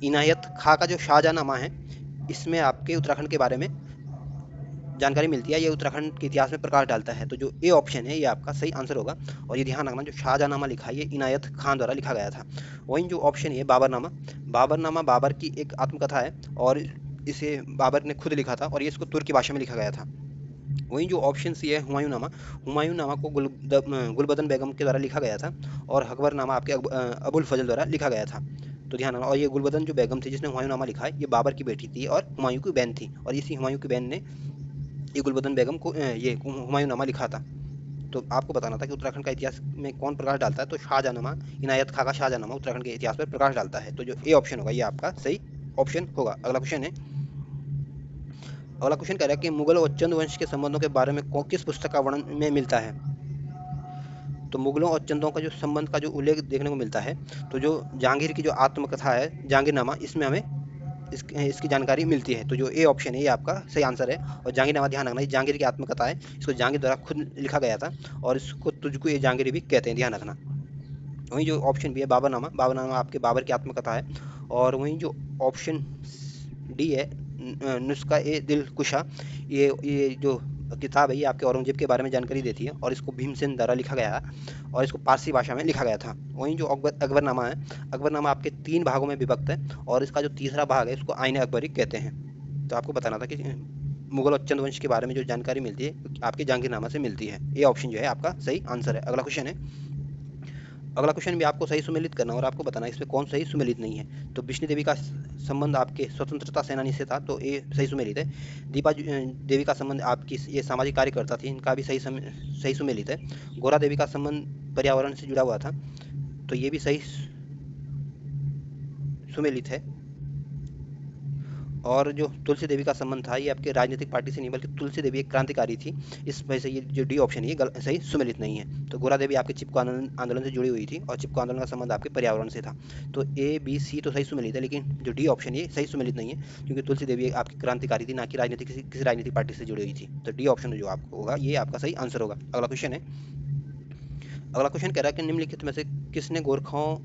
इनायत खां का जो शाहजहाँनामा है, इसमें आपके उत्तराखंड के बारे में जानकारी मिलती है। ये उत्तराखंड के इतिहास में प्रकाश डालता है। तो जो ए ऑप्शन है ये आपका सही आंसर होगा। और ये ध्यान रखना, जो शाहजहाँनामा लिखा है ये इनायत खान द्वारा लिखा गया था। वहीं जो ऑप्शन है बाबरनामा, बाबरनामा बाबर की एक आत्मकथा है और इसे बाबर ने खुद लिखा था और ये इसको तुर्की भाषा में लिखा गया था। वहीं जो ऑप्शन सी है हुमायूं नामा को गुलबदन बेगम के द्वारा लिखा गया था और अकबरनामा आपके अबुल फजल द्वारा लिखा गया था। तो ध्यान रखना। और ये गुलबदन जो बेगम थी जिसने हुमायूं नामा लिखा है, ये बाबर की बेटी थी और हुमायूं की बहन थी, और इसी हुमायूं की बहन ने ये गुलबदन बेगम को ये हुमायूं नामा लिखा था। तो आपको बताना था कि उत्तराखंड का इतिहास में कौन प्रकाश डालता है, तो शाहजहाँनामा, इनायत खां का शाहजहाँनामा उत्तराखंड के इतिहास पर प्रकाश डालता है। तो जो ए ऑप्शन होगा ये आपका सही ऑप्शन होगा। अगला क्वेश्चन है, अगला क्वेश्चन कह रहा है कि मुगल और चंद वंश के संबंधों के बारे में किस पुस्तक का वर्णन में मिलता है। तो मुगलों और चंदों का जो संबंध का जो उल्लेख देखने को मिलता है, तो जो जहांगीर की जो आत्मकथा है जहांगीरनामा, इसमें हमें इसकी जानकारी मिलती है। तो जो ए ऑप्शन है ये आपका सही आंसर है। और जहांगीरनामा ध्यान रखना, ये जहांगीर की आत्मकथा है, इसको जहांगीर द्वारा खुद लिखा गया था और इसको तुझको ये जहांगीर भी कहते हैं, ध्यान रखना। वहीं जो ऑप्शन बी है बाबरनामा, बाबरनामा आपके बाबर की आत्मकथा है। और वहीं जो ऑप्शन डी है नुस्खा ए दिल कुशा, ये जो किताब है ये आपके औरंगजेब के बारे में जानकारी देती है और इसको भीमसेन द्वारा लिखा गया है और इसको पारसी भाषा में लिखा गया था। वहीं जो अकबरनामा है, अकबरनामा आपके 3 भागों में विभक्त है और इसका जो तीसरा भाग है इसको आईन अकबरी कहते हैं। तो आपको बताना था कि मुगल और चंद वंश के बारे में जो जानकारी मिलती है आपके जहांगीरनामा से मिलती है। ये ऑप्शन जो है आपका सही आंसर है। अगला क्वेश्चन है, अगला क्वेश्चन भी आपको सही सुमेलित करना और आपको बताना इसमें कौन सही सुमेलित नहीं है। तो विष्णु देवी का संबंध आपके स्वतंत्रता सेनानी से था, तो ये सही सुमेलित है। दीपा देवी का संबंध आपकी ये सामाजिक कार्यकर्ता थी, इनका भी सही सुमेलित है। गोरा देवी का संबंध पर्यावरण से जुड़ा हुआ था, तो ये भी सही सुमेलित है। और जो तुलसी देवी का संबंध था ये आपके राजनीतिक पार्टी से नहीं, बल्कि तुलसी देवी एक क्रांतिकारी थी, इस वजह से ये जो डी ऑप्शन है ये सही सुमेलित नहीं है। तो गोरा देवी आपके चिपको आंदोलन से जुड़ी हुई थी और चिपको आंदोलन का संबंध आपके पर्यावरण से था। तो ए बी सी तो सही सुमेलित है, लेकिन जो डी ऑप्शन ये सही सुमेलित नहीं है, क्योंकि तुलसी देवी आपकी क्रांतिकारी थी, ना कि किसी राजनीतिक पार्टी से जुड़ी हुई थी। तो डी ऑप्शन जो आपको होगा ये आपका सही आंसर होगा। अगला क्वेश्चन है, अगला क्वेश्चन कह रहा है कि निम्नलिखित में से किसने गोरखाओं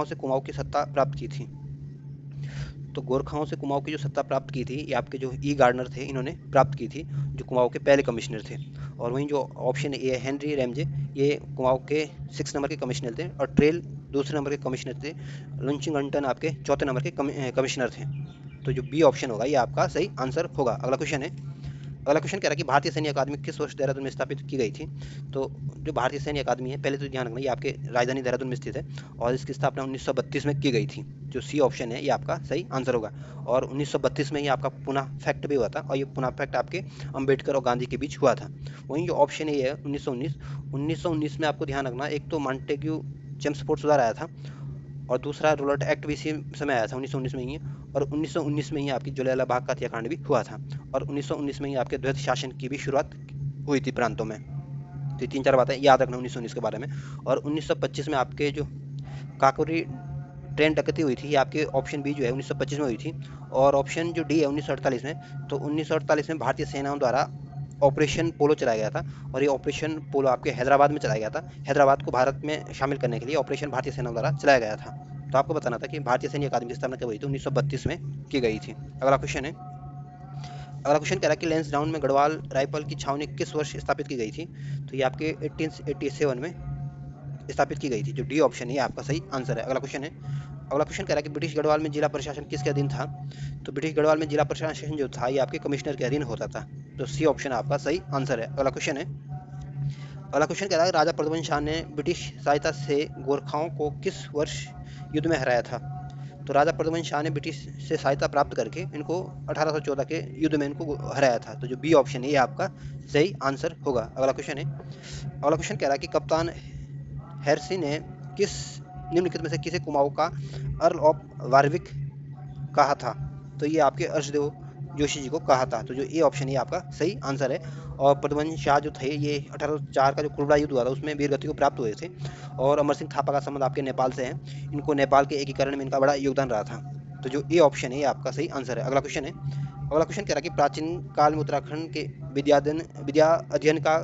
से कुमाऊं की सत्ता प्राप्त की थी। तो गोरखाओं से कुमाऊं की जो सत्ता प्राप्त की थी ये आपके जो ई गार्डनर थे इन्होंने प्राप्त की थी, जो कुमाऊं के पहले कमिश्नर थे। और वहीं जो ऑप्शन ए हेनरी रैमजे, ये कुमाऊं के 6 नंबर के कमिश्नर थे और ट्रेल दूसरे नंबर के कमिश्नर थे। लुचिंगटन आपके चौथे नंबर के कमिश्नर थे। तो जो बी ऑप्शन होगा ये आपका सही आंसर होगा। अगला क्वेश्चन है, अगला क्वेश्चन कह रहा है कि भारतीय सैन्य अकादमी किस वर्ष देहरादून में स्थापित की गई थी। तो जो भारतीय सैन्य अकादमी है, पहले तो ध्यान रखना ये आपके राजधानी देहरादून में स्थित है और इसकी स्थापना 1932 में की गई थी। जो सी ऑप्शन है ये आपका सही आंसर होगा। और 1932 में ही आपका पुणे फैक्ट भी हुआ था और ये पुणे फैक्ट आपके अम्बेडकर और गांधी के बीच हुआ था। वहीं जो ऑप्शन है ये है 1919 में आपको ध्यान रखना, एक तो मॉन्टेग्यू चेम्सफोर्ड सुधार आया था और दूसरा रूलर्ट एक्ट भी इसी समय आया था 1919 में ही। और 1919 में ही आपकी जलियांवाला बाग का हत्याकांड भी हुआ था और 1919 में ही आपके द्वैत शासन की भी शुरुआत हुई थी प्रांतों में। तो 3-4 बातें याद रखना 1919 के बारे में। और 1925 में आपके जो काकोरी ट्रेन डकैती हुई थी, ये आपके ऑप्शन बी जो है 1925 में हुई थी। और ऑप्शन जो डी है 1948 में, तो 1948 में भारतीय सेनाओं द्वारा ऑपरेशन पोलो चलाया गया था और ये ऑपरेशन पोलो आपके हैदराबाद में चलाया गया था। हैदराबाद को भारत में शामिल करने के लिए ऑपरेशन भारतीय सेना द्वारा चलाया गया था। तो आपको बताना था कि भारतीय सैन्य अकादमी की स्थापना कब हुई थी, 1932 में की गई थी। अगला क्वेश्चन है, अगला क्वेश्चन कह रहा है कि लैंसडाउन में गढ़वाल राइफल की छावनी किस वर्ष स्थापित की गई थी। तो ये आपके 1887 में स्थापित की गई थी। जो डी ऑप्शन है ये आपका सही आंसर है। अगला क्वेश्चन है, अगला क्वेश्चन कह रहा है कि ब्रिटिश गढ़वाल में जिला प्रशासन किसके अधीन था। तो ब्रिटिश गढ़वाल में जिला प्रशासन जो था ये आपके कमिश्नर के अधीन होता था। तो सी ऑप्शन आपका सही आंसर है। अगला क्वेश्चन है, अगला क्वेश्चन कह रहा है राजा प्रद्युमन शाह ने ब्रिटिश सहायता से गोरखाओं को किस वर्ष युद्ध में हराया था। तो राजा प्रद्युमन शाह ने ब्रिटिश से सहायता प्राप्त करके इनको 1814 के युद्ध में इनको हराया था। तो जो बी ऑप्शन है ये आपका सही आंसर होगा। अगला क्वेश्चन है, अगला क्वेश्चन कह रहा है कि कप्तान हेर्सी ने किस निम्नलिखित में से किसे कुमाऊं का अर्ल ऑफ वारविक कहा था। तो ये आपके अर्शदेव जोशी जी को कहा था। तो जो ए ऑप्शन है आपका सही आंसर है। और प्रद्युमन शाह जो थे ये 1804 का जो कुर्बड़ा युद्ध हुआ था उसमें वीरगति को प्राप्त हुए थे। और अमर सिंह थापा का संबंध आपके नेपाल से है, इनको नेपाल के एकीकरण में इनका बड़ा योगदान रहा था। तो जो ए ऑप्शन है ये आपका सही आंसर है। अगला क्वेश्चन है, अगला क्वेश्चन कह रहा है कि प्राचीन काल में उत्तराखंड के विद्या अध्ययन का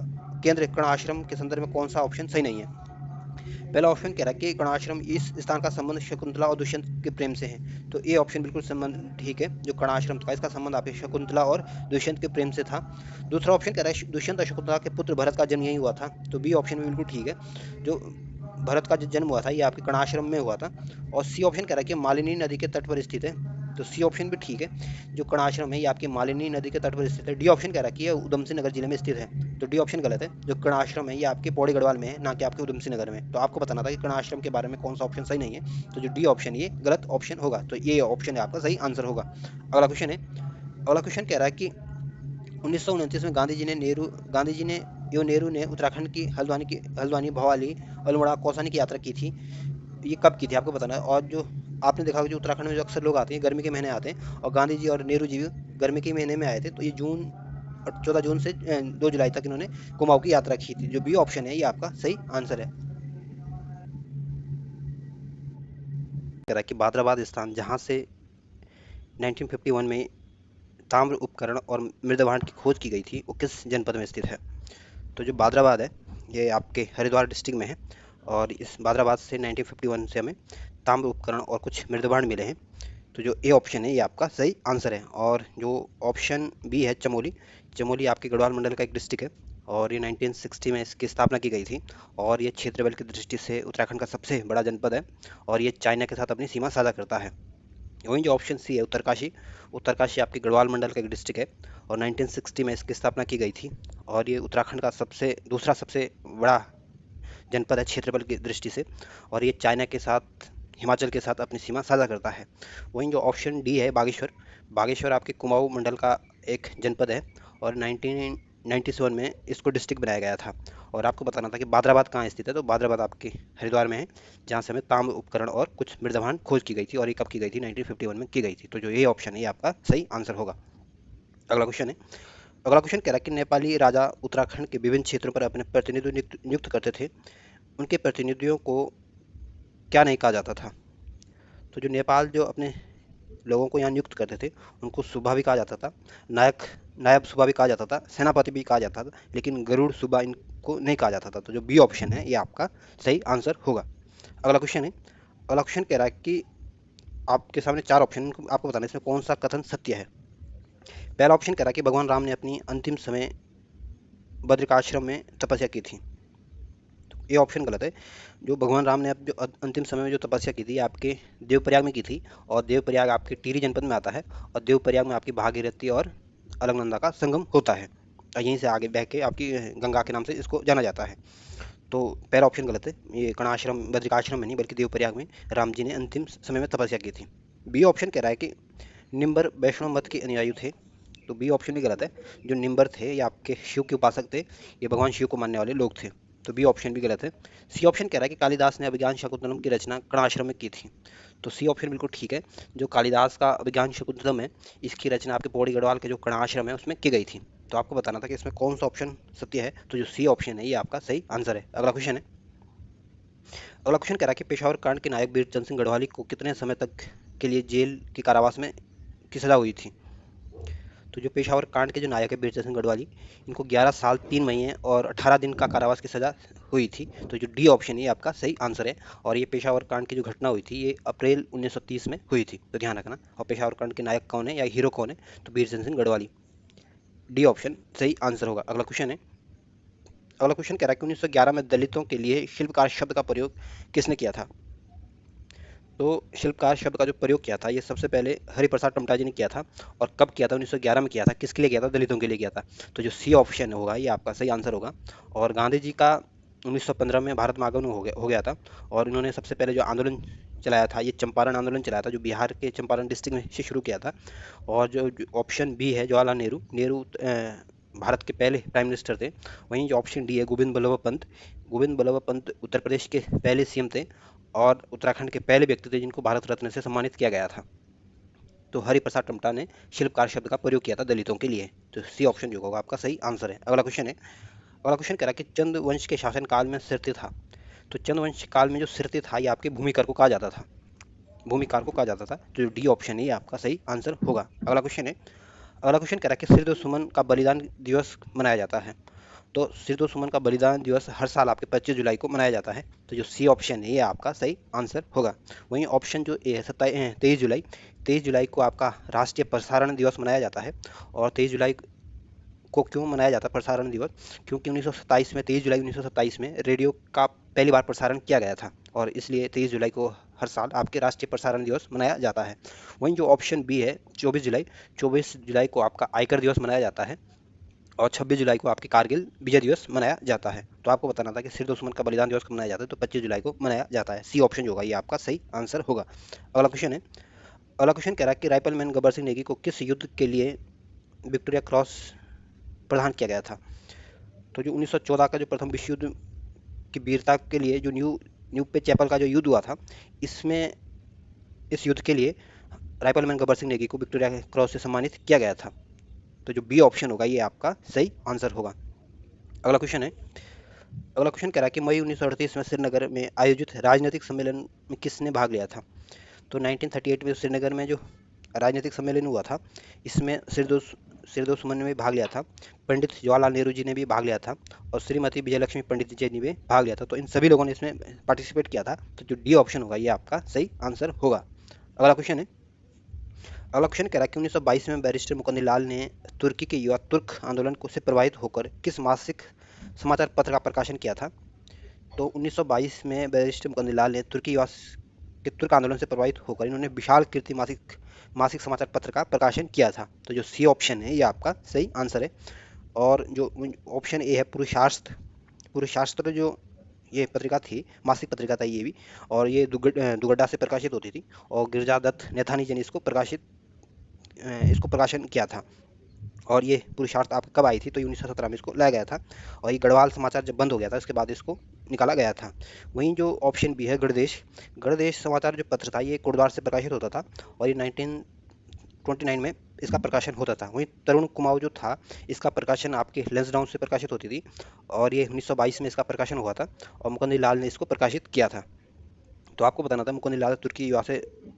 केंद्र कर्ण आश्रम के संदर्भ में कौन सा ऑप्शन सही नहीं है। पहला ऑप्शन कह रहा है कि कणाश्रम, इस स्थान का संबंध शकुंतला और दुष्यंत के प्रेम से है। तो ए ऑप्शन बिल्कुल संबंध ठीक है, जो कणाश्रम था इसका संबंध आपके शकुंतला और दुष्यंत के प्रेम से था। दूसरा ऑप्शन कह रहा है दुष्यंत और शकुंतला के पुत्र भरत का जन्म यही हुआ था। तो बी ऑप्शन भी बिल्कुल ठीक है, जो भरत का जो जन्म हुआ था ये आपके कणाश्रम में हुआ था। और सी ऑप्शन कह रहा है कि मालिनी नदी के तट पर स्थित है। तो सी ऑप्शन भी ठीक है, जो कणाश्रम है ये आपकी मालिनी नदी के तट पर स्थित है। डी ऑप्शन कह रहा है कि ये उधम सिंह नगर जिले में स्थित है। तो डी ऑप्शन गलत है, जो कणाश्रम है ये आपके पौड़ी गढ़वाल में है, ना कि आपके उधम सिंह नगर में। तो आपको बताना था कि कणाश्रम के बारे में कौन सा ऑप्शन सही नहीं है। तो जो डी ऑप्शन ये गलत ऑप्शन होगा, तो ये ऑप्शन है आपका सही आंसर होगा। अगला क्वेश्चन है, अगला क्वेश्चन कह रहा है कि 1929 में गांधी जी ने एवं नेहरू ने उत्तराखंड की हल्द्वानी, भवाली, अल्मोड़ा, कौसानी की यात्रा की थी। ये कब की थी आपको बताना है। और जो आपने देखा होगा जो उत्तराखंड में जो अक्सर लोग आते हैं गर्मी के महीने आते हैं, और गांधी जी और नेहरू जी भी गर्मी के महीने में आए थे। तो ये 14 जून से 2 जुलाई तक इन्होंने कुमाऊं की यात्रा की थी। जो बी ऑप्शन है ये आपका सही आंसर है। कह रहा है कि भादराबाद स्थान जहां से 1951 में ताम्र उपकरण और मृदभांड की खोज की गई थी वो किस जनपद में स्थित है। तो जो भादराबाद है ये आपके हरिद्वार डिस्ट्रिक्ट में है, और इस भादराबाद से 1951 से हमें ताम्र उपकरण और कुछ मृदभांड मिले हैं। तो जो ए ऑप्शन है ये आपका सही आंसर है। और जो ऑप्शन बी है चमोली, चमोली आपके गढ़वाल मंडल का एक डिस्ट्रिक्ट है, और ये 1960 में इसकी स्थापना की गई थी। और ये क्षेत्र बल की दृष्टि से उत्तराखंड का सबसे बड़ा जनपद है, और ये चाइना के साथ अपनी सीमा साझा करता है। वहीं जो ऑप्शन सी है उत्तरकाशी, उत्तरकाशी आपके गढ़वाल मंडल का एक डिस्ट्रिक्ट है, और 1960 में इसकी स्थापना की गई थी। और ये उत्तराखंड का दूसरा सबसे बड़ा जनपद है क्षेत्रफल की दृष्टि से, और ये चाइना के साथ, हिमाचल के साथ अपनी सीमा साझा करता है। वहीं जो ऑप्शन डी है बागेश्वर, बागेश्वर आपके कुमाऊं मंडल का एक जनपद है, और 1997 में इसको डिस्ट्रिक्ट बनाया गया था। और आपको बताना था कि भादराबाद कहाँ स्थित है। तो भादराबाद आपके हरिद्वार में है, जहाँ से हमें ताम्र उपकरण और कुछ मृदभांड खोज की गई थी, और ये कब की गई थी, 1951 में की गई थी। तो जो ये ऑप्शन है ये आपका सही आंसर होगा। अगला क्वेश्चन है, अगला क्वेश्चन कह रहा है कि नेपाली राजा उत्तराखंड के विभिन्न क्षेत्रों पर अपने प्रतिनिधि नियुक्त करते थे, उनके प्रतिनिधियों को क्या नहीं कहा जाता था। तो जो नेपाल जो अपने लोगों को यहाँ नियुक्त करते थे उनको सूबा भी कहा जाता था, नायक नायब सूबा भी कहा जाता था, सेनापति भी कहा जाता था, लेकिन गरुड़ सूबा इनको नहीं कहा जाता था। तो जो बी ऑप्शन है ये आपका सही आंसर होगा। अगला क्वेश्चन है, अगला क्वेश्चन कह रहा है कि आपके सामने 4 ऑप्शन, आपको बताना है इसमें कौन सा कथन सत्य है। पहला ऑप्शन कह रहा है कि भगवान राम ने अपनी अंतिम समय बद्रिकाश्रम में तपस्या की थी। ये ऑप्शन गलत है, जो भगवान राम ने अब जो अंतिम समय में जो तपस्या की थी आपके देवप्रयाग में की थी, और देवप्रयाग आपके टिहरी जनपद में आता है, और देवप्रयाग में आपकी भागीरथी और अलकनंदा का संगम होता है, और यहीं से आगे बह के आपकी गंगा के नाम से इसको जाना जाता है। तो पहला ऑप्शन गलत है, ये कणाश्रम बद्रिकाश्रम में नहीं बल्कि देवप्रयाग में राम जी ने अंतिम समय में तपस्या की थी। बी ऑप्शन कह रहा है कि निम्बर वैष्णव मत के अनुयायी थे। तो बी ऑप्शन भी गलत है, जो निम्बर थे ये आपके शिव के उपासक थे, ये भगवान शिव को मानने वाले लोग थे। तो बी ऑप्शन भी गलत है। सी ऑप्शन कह रहा है कि कालिदास ने अभिज्ञान शाकुंतलम की रचना कण आश्रम में की थी। तो सी ऑप्शन बिल्कुल ठीक है, जो कालिदास का अभिज्ञान शाकुंतलम है इसकी रचना आपके पौड़ी गढ़वाल के जो कण आश्रम है उसमें की गई थी। तो आपको बताना था कि इसमें कौन सा ऑप्शन सत्य है। तो जो सी ऑप्शन है ये आपका सही आंसर है। अगला क्वेश्चन है, अगला क्वेश्चन कह रहा है कि पेशावर कांड के नायक बीरचंद सिंह गढ़वाली को कितने समय तक के लिए जेल की कारावास में की सजा हुई थी। तो जो पेशावर कांड के जो नायक है बीरचंद सिंह गढ़वाली, इनको 11 साल 3 महीने और 18 दिन का कारावास की सजा हुई थी। तो जो डी ऑप्शन ये आपका सही आंसर है। और ये पेशावर कांड की जो घटना हुई थी ये अप्रैल 1930 में हुई थी, तो ध्यान रखना। और पेशावर कांड के नायक कौन है या हीरो कौन है, तो बीरचंद सिंह गढ़वाली। डी ऑप्शन सही आंसर होगा। अगला क्वेश्चन है, अगला क्वेश्चन कह रहा है कि 1911 में दलितों के लिए शिल्पकार शब्द का प्रयोग किसने किया था। तो शिल्पकार शब्द का जो प्रयोग किया था ये सबसे पहले हरिप्रसाद टमटा जी ने किया था। और कब किया था, 1911 में किया था। किसके लिए किया था, दलितों के लिए किया था। तो जो सी ऑप्शन होगा ये आपका सही आंसर होगा। और गांधी जी का 1915 में भारत में आगमन हो गया था, और इन्होंने सबसे पहले जो आंदोलन चलाया था ये चंपारण आंदोलन चलाया था, जो बिहार के चंपारण डिस्ट्रिक्ट में से शुरू किया था। और जो ऑप्शन बी है जवाहरलाल नेहरू, भारत के पहले प्राइम मिनिस्टर थे। वहीं जो ऑप्शन डी है गोविंद बल्लभ पंत, गोविंद बल्लभ पंत उत्तर प्रदेश के पहले सीएम थे, और उत्तराखंड के पहले व्यक्ति थे जिनको भारत रत्न से सम्मानित किया गया था। तो हरिप्रसाद टमटा ने शिल्पकार शब्द का प्रयोग किया था दलितों के लिए। तो सी ऑप्शन जो होगा आपका सही आंसर है। अगला क्वेश्चन है, अगला क्वेश्चन कह रहा है कि चंद वंश के शासन काल में सिरते था। तो चंद वंश काल में जो सिरते था ये आपके भूमिकर को कहा जाता था, भूमिकार को कहा जाता था। तो डी ऑप्शन है ये आपका सही आंसर होगा। अगला क्वेश्चन है, अगला क्वेश्चन कह रहा है कि सिर सुमन का बलिदान दिवस मनाया जाता है। तो सिद्धो सुमन का बलिदान दिवस हर साल आपके 25 जुलाई को मनाया जाता है। तो जो सी ऑप्शन है ये आपका सही आंसर होगा। वहीं ऑप्शन जो ए है 23 जुलाई को आपका राष्ट्रीय प्रसारण दिवस मनाया जाता है। और 23 जुलाई को क्यों मनाया जाता है प्रसारण दिवस? क्योंकि 1927 में 23 जुलाई 1927 में रेडियो का पहली बार प्रसारण किया गया था, और इसलिए 23 जुलाई को हर साल आपके राष्ट्रीय प्रसारण दिवस मनाया जाता है। वहीं जो ऑप्शन बी है 24 जुलाई, 24 जुलाई को आपका आयकर दिवस मनाया जाता है। और 26 जुलाई को आपके कारगिल विजय दिवस मनाया जाता है। तो आपको बताना था कि सिर दुश्मन का बलिदान दिवस कब मनाया जाता है, तो 25 जुलाई को मनाया जाता है। सी ऑप्शन जो होगा ये आपका सही आंसर होगा। अगला क्वेश्चन है, अगला क्वेश्चन कह रहा है कि राइफलमैन गब्बर सिंह नेगी को किस युद्ध के लिए विक्टोरिया क्रॉस प्रदान किया गया था? तो जो 1914 का जो प्रथम विश्व युद्ध की वीरता के लिए जो न्यू पे चैपल का जो युद्ध हुआ था, इसमें इस युद्ध के लिए राइफलमैन गब्बर सिंह नेगी को विक्टोरिया क्रॉस से सम्मानित किया गया था। तो जो बी ऑप्शन होगा ये आपका सही आंसर होगा। अगला क्वेश्चन है, अगला क्वेश्चन कह रहा है कि मई 1938 में श्रीनगर में आयोजित राजनीतिक सम्मेलन में किसने भाग लिया था? तो 1938 में श्रीनगर में जो राजनीतिक सम्मेलन हुआ था, इसमें सिरदोष सुमन ने भी भाग लिया था, पंडित जवाहरलाल नेहरू जी ने भी भाग लिया था, और श्रीमती विजयलक्ष्मी पंडित जी ने भी भाग लिया था। तो इन सभी लोगों ने इसमें पार्टिसिपेट किया था। तो जो डी ऑप्शन होगा ये आपका सही आंसर होगा। अगला क्वेश्चन है, अगला क्वेश्चन कह रहा है कि 1922 में बैरिस्टर मुकुंद लाल ने तुर्की के युवा तुर्क आंदोलन को से प्रभावित होकर किस मासिक समाचार पत्र का प्रकाशन किया था? तो 1922 में बैरिस्टर मुकुंद लाल ने तुर्की युवा के तुर्क आंदोलन से प्रभावित होकर इन्होंने विशाल कीर्ति मासिक मासिक समाचार पत्र का प्रकाशन किया था। तो जो सी ऑप्शन है ये आपका सही आंसर है। और जो ऑप्शन ए है पुरुषार्थ, पुरुषास्त्र जो ये पत्रिका थी, मासिक पत्रिका था ये भी, और ये दुगड्डा से प्रकाशित होती थी, और गिरजादत्त नेथानी जी ने इसको प्रकाशन किया था। और ये पुरुषार्थ आप कब आई थी? तो 1917 में इसको लाया गया था, और ये गढ़वाल समाचार जब बंद हो गया था इसके बाद इसको निकाला गया था। वहीं जो ऑप्शन बी है गणदेश, गणदेश समाचार जो पत्र था ये कोटद्वार से प्रकाशित होता था, और ये 1929 में इसका प्रकाशन होता था। वहीं तरुण कुमाऊँ जो था इसका प्रकाशन आपके लेंसडाउन से प्रकाशित होती थी, और ये 1922 में इसका प्रकाशन हुआ था, और मुकुंद लाल ने इसको प्रकाशित किया था। तो आपको बताना था मुकुंद लाल तुर्की युवा से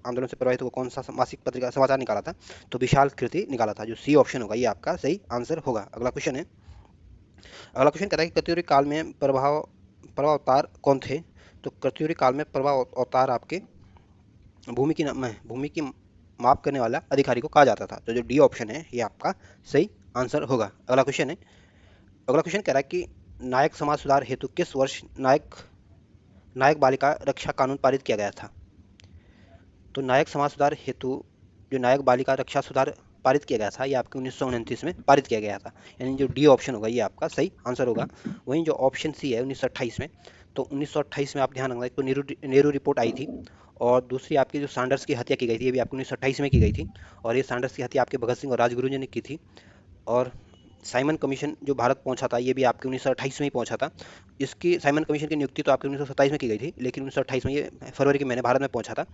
आंदोलन से प्रभावित होकर कौन सा मासिक पत्रिका समाचार निकाला था? तो विशाल कीर्ति निकाला था। जो सी ऑप्शन होगा ये आपका सही आंसर होगा। अगला क्वेश्चन है, अगला क्वेश्चन कहता है कि कत्यूरी काल में प्रभाव अवतार कौन थे? तो कत्यूरी काल में प्रभाव अवतार आपके भूमि की माप करने वाला अधिकारी को कहा जाता था। तो जो डी ऑप्शन है ये आपका सही आंसर होगा। अगला क्वेश्चन है, अगला क्वेश्चन कह रहा है कि नायक समाज सुधार हेतु किस वर्ष नायक नायक बालिका रक्षा कानून पारित किया गया था? तो नायक समाज सुधार हेतु जो नायक बालिका रक्षा सुधार पारित किया गया था ये आपके 1929 में पारित किया गया था। यानी जो डी ऑप्शन होगा ये आपका सही आंसर होगा। वहीं जो ऑप्शन सी है 1928 में, तो 1928 में आप ध्यान रखना, एक तो नेहरू रिपोर्ट आई थी, और दूसरी आपकी जो सैंडर्स की हत्या की गई थी ये भी आपको 1928 में की गई थी, और ये सैंडर्स की हत्या आपके भगत सिंह और राजगुरु जी ने की थी। और साइमन कमीशन जो भारत पहुंचा था ये भी आपके 1928 में ही पहुंचा था। इसकी साइमन कमीशन की नियुक्ति तो आपके 1927 में की गई थी, लेकिन 1928 में ये फरवरी के महीने भारत में पहुंचा था।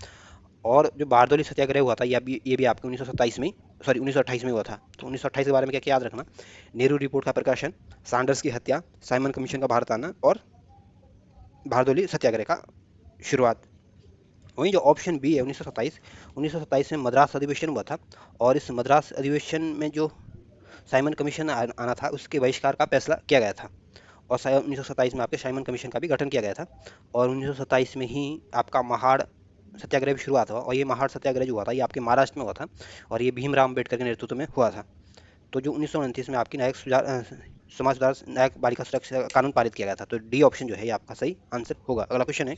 और जो बारदोली सत्याग्रह हुआ था ये भी आपके 1927 में, सॉरी 1928 में हुआ था। तो 1928 के बारे में क्या क्या याद रखना, नेहरू रिपोर्ट का प्रकाशन, सैंडर्स की हत्या, साइमन कमीशन का भारत आना, और बारदोली सत्याग्रह का शुरुआत। वहीं जो ऑप्शन बी है 1927 में मद्रास अधिवेशन हुआ था, और इस मद्रास अधिवेशन में जो साइमन कमीशन आना था उसके बहिष्कार का फैसला किया गया था, और 1927 में आपके साइमन कमीशन का भी गठन किया गया था। और 1927 में ही आपका महाड़ सत्याग्रह भी शुरुआत हुआ, और ये महाड़ सत्याग्रह जो हुआ था ये आपके महाराष्ट्र में हुआ था, और ये भीमराव अम्बेडकर के नेतृत्व में हुआ था। तो जो 1929 में आपकी समाज सुधार नायक बालिका सुरक्षा कानून पारित किया गया था। तो डी ऑप्शन जो है ये आपका सही आंसर होगा। अगला क्वेश्चन है,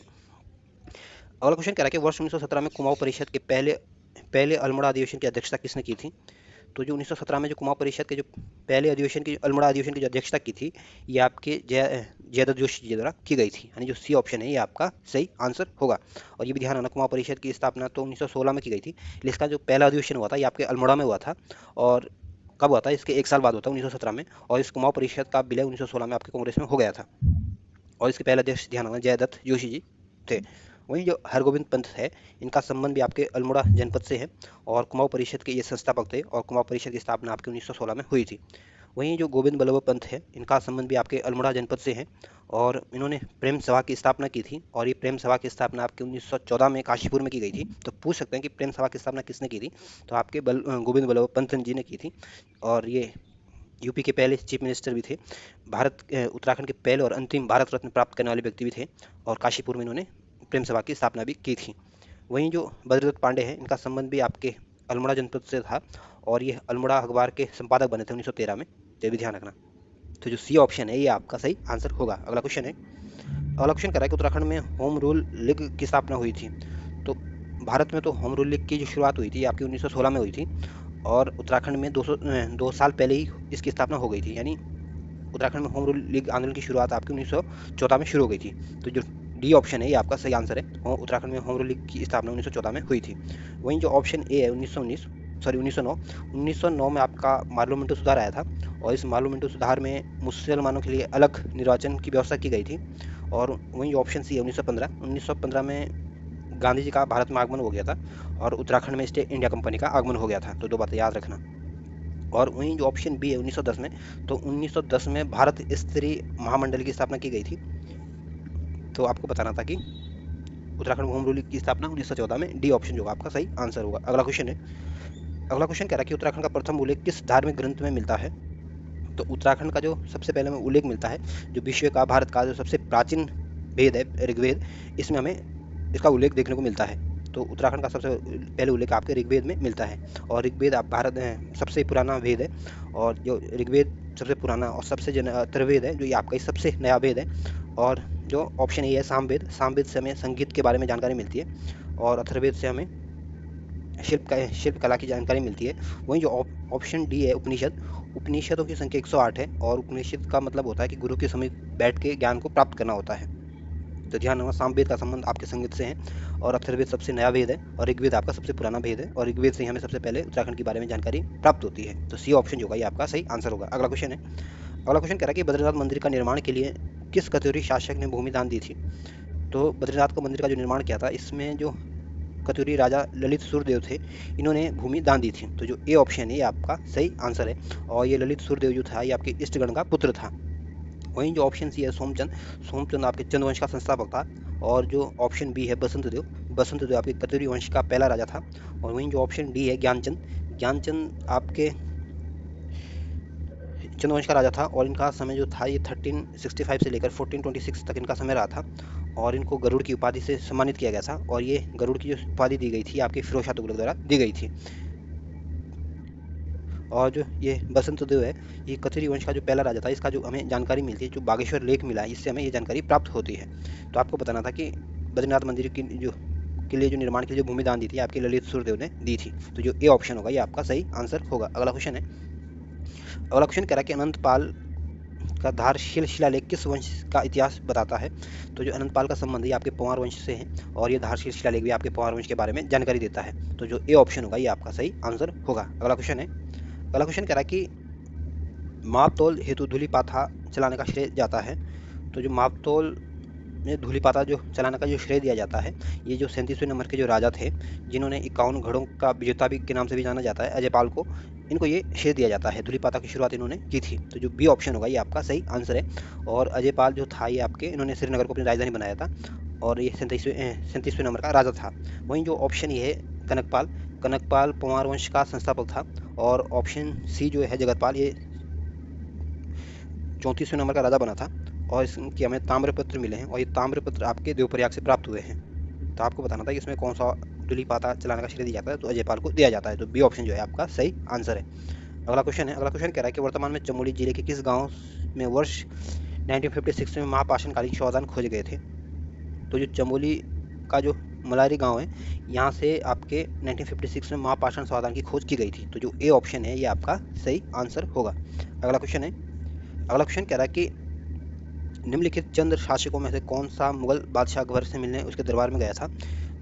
अगला क्वेश्चन कह रहा है कि वर्ष 1917 में कुमाऊं परिषद के पहले पहले अल्मोड़ा अधिवेशन की अध्यक्षता किसने की थी? तो जो 1917 में जो कुमाऊं परिषद के जो पहले अधिवेशन की अल्मोड़ा अधिवेशन की जो अध्यक्षता की थी ये आपके जयदत्त जोशी जी द्वारा की गई थी। यानी जो सी ऑप्शन है ये आपका सही आंसर होगा। और ये भी ध्यान रखना, कुमाऊं परिषद की स्थापना तो 1916 में की गई थी, लेकिन इसका जो पहला अधिवेशन हुआ था ये आपके अल्मोड़ा में हुआ था। और कब हुआ था? इसके एक साल बाद हुआ था 1917 में, और इस कुमाऊं परिषद का विलय 1916 में आपके कांग्रेस में हो गया था, और इसके पहले अध्यक्ष ध्यान रखना जयदत्त जोशी जी थे। वहीं जो हरगोविंद पंत है इनका संबंध भी आपके अल्मोड़ा जनपद से है, और कुमाऊं परिषद के ये संस्थापक थे, और कुमाऊं परिषद की स्थापना आपके 1916 में हुई थी। वहीं जो गोविंद बल्लभ पंत है इनका संबंध भी आपके अल्मोड़ा जनपद से है, और इन्होंने प्रेम सभा की स्थापना की थी, और ये प्रेम सभा की स्थापना आपके 1914 में काशीपुर में की गई थी। तो पूछ सकते हैं कि प्रेम सभा की स्थापना किसने की थी? तो आपके गोविंद बल्लभ पंत जी ने की थी, और ये यूपी के पहले चीफ मिनिस्टर भी थे, उत्तराखंड के पहले और अंतिम भारत रत्न प्राप्त करने वाले व्यक्ति भी थे, और काशीपुर में इन्होंने प्रेम सभा की स्थापना भी की थी। वहीं जो बद्रीदत्त पांडे हैं, इनका संबंध भी आपके अल्मोड़ा जनपद से था, और ये अल्मोड़ा अखबार के संपादक बने थे 1913 में, ये भी ध्यान रखना। तो जो सी ऑप्शन है ये आपका सही आंसर होगा। अगला क्वेश्चन है, अगला क्वेश्चन कह रहा है कि उत्तराखंड में होम रूल लीग की स्थापना हुई थी। तो भारत में तो होम रूल लीग की जो शुरुआत हुई थी आपकी 1916 में हुई थी, और उत्तराखंड में 2 साल पहले ही इसकी स्थापना हो गई थी, यानी उत्तराखंड में होम रूल लीग आंदोलन की शुरुआत आपकी 1914 में शुरू हो गई थी। तो जो डी ऑप्शन है ये आपका सही आंसर है, उत्तराखंड में होम रूल लीग की स्थापना 1914 में हुई थी। वहीं जो ऑप्शन ए है 1909 में आपका मार्लोमेंटो सुधार आया था, और इस मार्लोमेंटो सुधार में मुसलमानों के लिए अलग निर्वाचन की व्यवस्था की गई थी। और वहीं ऑप्शन सी है 1915 में गांधी जी का भारत में आगमन हो गया था, और उत्तराखंड में ईस्ट इंडिया कंपनी का आगमन हो गया था। तो 2 बातें याद रखना। और वहीं जो ऑप्शन बी है 1910 में, तो 1910 में भारत स्तरीय महामंडल की स्थापना की गई थी। तो आपको बताना था कि उत्तराखंड होम रूल की स्थापना 1914 में, डी ऑप्शन जो होगा आपका सही आंसर होगा। अगला क्वेश्चन है, अगला क्वेश्चन कह रहा है कि उत्तराखंड का प्रथम उल्लेख किस धार्मिक ग्रंथ में मिलता है। तो उत्तराखंड का जो सबसे पहले हमें उल्लेख मिलता है, जो विश्व का भारत का जो सबसे प्राचीन वेद है ऋग्वेद, इसमें हमें इसका उल्लेख देखने को मिलता है। तो उत्तराखंड का सबसे पहले उल्लेख आपके ऋग्वेद में मिलता है, और ऋग्वेद आप भारत सबसे पुराना वेद है, और जो ऋग्वेद सबसे पुराना और सबसे अथर्ववेद है, जो ये आपका सबसे नया वेद है। और जो ऑप्शन ए है सामवेद से हमें संगीत के बारे में जानकारी मिलती है, और अथर्ववेद से हमें शिल्प कला की जानकारी मिलती है। वहीं जो ऑप्शन डी है उपनिषदों की संख्या 108 है, और उपनिषद का मतलब होता है कि गुरु के समीप बैठ के ज्ञान को प्राप्त करना होता है। तो ध्यान रखना, सामवेद का संबंध आपके संगीत से है, और अथर्ववेद सबसे नया वेद है, और ऋग्वेद आपका सबसे पुराना वेद है, और ऋग्वेद से ही हमें सबसे पहले उत्तराखंड के बारे में जानकारी प्राप्त होती है। तो सी ऑप्शन जो होगा ये आपका सही आंसर होगा। अगला क्वेश्चन है, अगला क्वेश्चन कह रहा है कि बद्रीनाथ मंदिर का निर्माण के लिए किस कत्यूरी शासक ने भूमि दान दी थी। तो बद्रीनाथ का मंदिर का जो निर्माण किया था, इसमें जो कत्यूरी राजा ललित सुरदेव थे, इन्होंने भूमि दान दी थी। तो जो ए ऑप्शन है ये आपका सही आंसर है, और ये ललित सुरदेव जो था ये आपके इष्टगण का पुत्र था। वहीं जो ऑप्शन सी है सोमचंद आपके चंद वंश का संस्थापक था, और जो ऑप्शन बी है बसंत देव आपके कत्यूरी वंश का पहला राजा था। और वहीं जो ऑप्शन डी है ज्ञानचंद आपके चंद्रवंश का राजा था, और इनका समय जो था ये 1365 से लेकर 1426 तक इनका समय रहा था, और इनको गरुड़ की उपाधि से सम्मानित किया गया था, और ये गरुड़ की जो उपाधि दी गई थी आपके फिरोज शाह तुगलक द्वारा दी गई थी। और जो ये बसंत देव है, ये कथुरी वंश का जो पहला राजा था, इसका जो हमें जानकारी मिलती है, जो बागेश्वर लेख मिला है, इससे हमें ये जानकारी प्राप्त होती है। तो आपको बताना था कि बद्रीनाथ मंदिर की जो के लिए जो निर्माण के लिए जो भूमि दान दी थी आपके ललित सुरदेव ने दी थी। तो जो ए ऑप्शन होगा ये आपका सही आंसर होगा। अगला क्वेश्चन है, अगला क्वेश्चन कह रहा है कि अनंतपाल का धारशिल शिलालेख किस वंश का इतिहास बताता है। तो जो अनंतपाल का संबंध है आपके पंवार वंश से है, और ये धारशिल शिलालेख भी आपके पंवार वंश के बारे में जानकारी देता है। तो जो ए ऑप्शन होगा ये आपका सही आंसर होगा। अगला क्वेश्चन है, अगला क्वेश्चन कह रहा है कि माप तोल हेतु धूलिपाता चलाने का श्रेय जाता है। तो जो माप तोल में धूलिपाता जो चलाने का जो श्रेय दिया जाता है, ये जो 37वें नंबर के जो राजा थे, जिन्होंने 51 घड़ों का विजेता भी के नाम से भी जाना जाता है, अजयपाल को, इनको ये श्रेय दिया जाता है। धूलिपाता की शुरुआत इन्होंने की थी। तो जो बी ऑप्शन होगा ये आपका सही आंसर है, और अजयपाल जो था ये आपके इन्होंने श्रीनगर को अपनी राजधानी बनाया था, और ये 37वें नंबर का राजा था। वहीं जो ऑप्शन ये है कनकपाल पंवार वंश का संस्थापक था, और ऑप्शन सी जो है जगतपाल, ये 34वें नंबर का राजा बना था, और इसके हमें ताम्रपत्र मिले हैं, और ये ताम्रपत्र आपके देवप्रयाग से प्राप्त हुए हैं। तो आपको बताना था कि इसमें कौन सा धूलिपाता चलाने का श्रेय दिया जाता है। तो अजयपाल को दिया जाता है। तो बी ऑप्शन जो है आपका सही आंसर है। अगला क्वेश्चन है, अगला क्वेश्चन कह रहा है कि वर्तमान में चमोली जिले के किस गांव में वर्ष 1956 में महापाषाणकालीन शवदान खोजे गए थे। तो जो चमोली का जो मलारी गांव है, यहाँ से आपके 1956 में महापाषाण शवदान की खोज की गई थी। तो जो ए ऑप्शन है ये आपका सही आंसर होगा। अगला क्वेश्चन है, अगला क्वेश्चन कह रहा है कि निम्नलिखित चंद्र शासकों में से कौन सा मुगल बादशाह अकबर से मिलने उसके दरबार में गया था।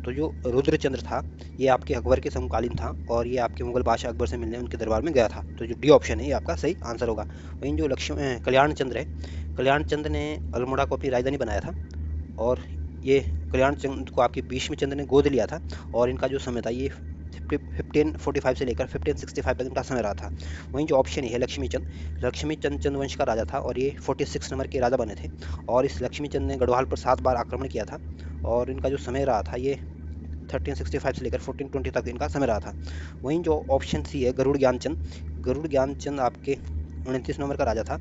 तो जो रुद्रचंद्र था ये आपके अकबर के समकालीन था, और ये आपके मुगल बादशाह अकबर से मिलने उनके दरबार में गया था। तो जो डी ऑप्शन है ये आपका सही आंसर होगा। वहीं जो कल्याण चंद्र है, कल्याण चंद्र ने अल्मोड़ा को अपनी राजधानी बनाया था, और ये कल्याण चंद्र को आपके भीष्म चंद्र ने गोद लिया था, और इनका जो समय था ये 1545 से लेकर 1565 तक इनका समय रहा था। वहीं जो ऑप्शन है लक्ष्मीचंद चंद्रवंश का राजा था, और ये 46 नंबर के राजा बने थे, और इस लक्ष्मीचंद ने गढ़वाल पर 7 बार आक्रमण किया था, और इनका जो समय रहा था ये 1365 से लेकर 1420 तक इनका समय रहा था। वहीं जो ऑप्शन सी है गरुड़ ज्ञानचंद आपके 29 नंबर का राजा था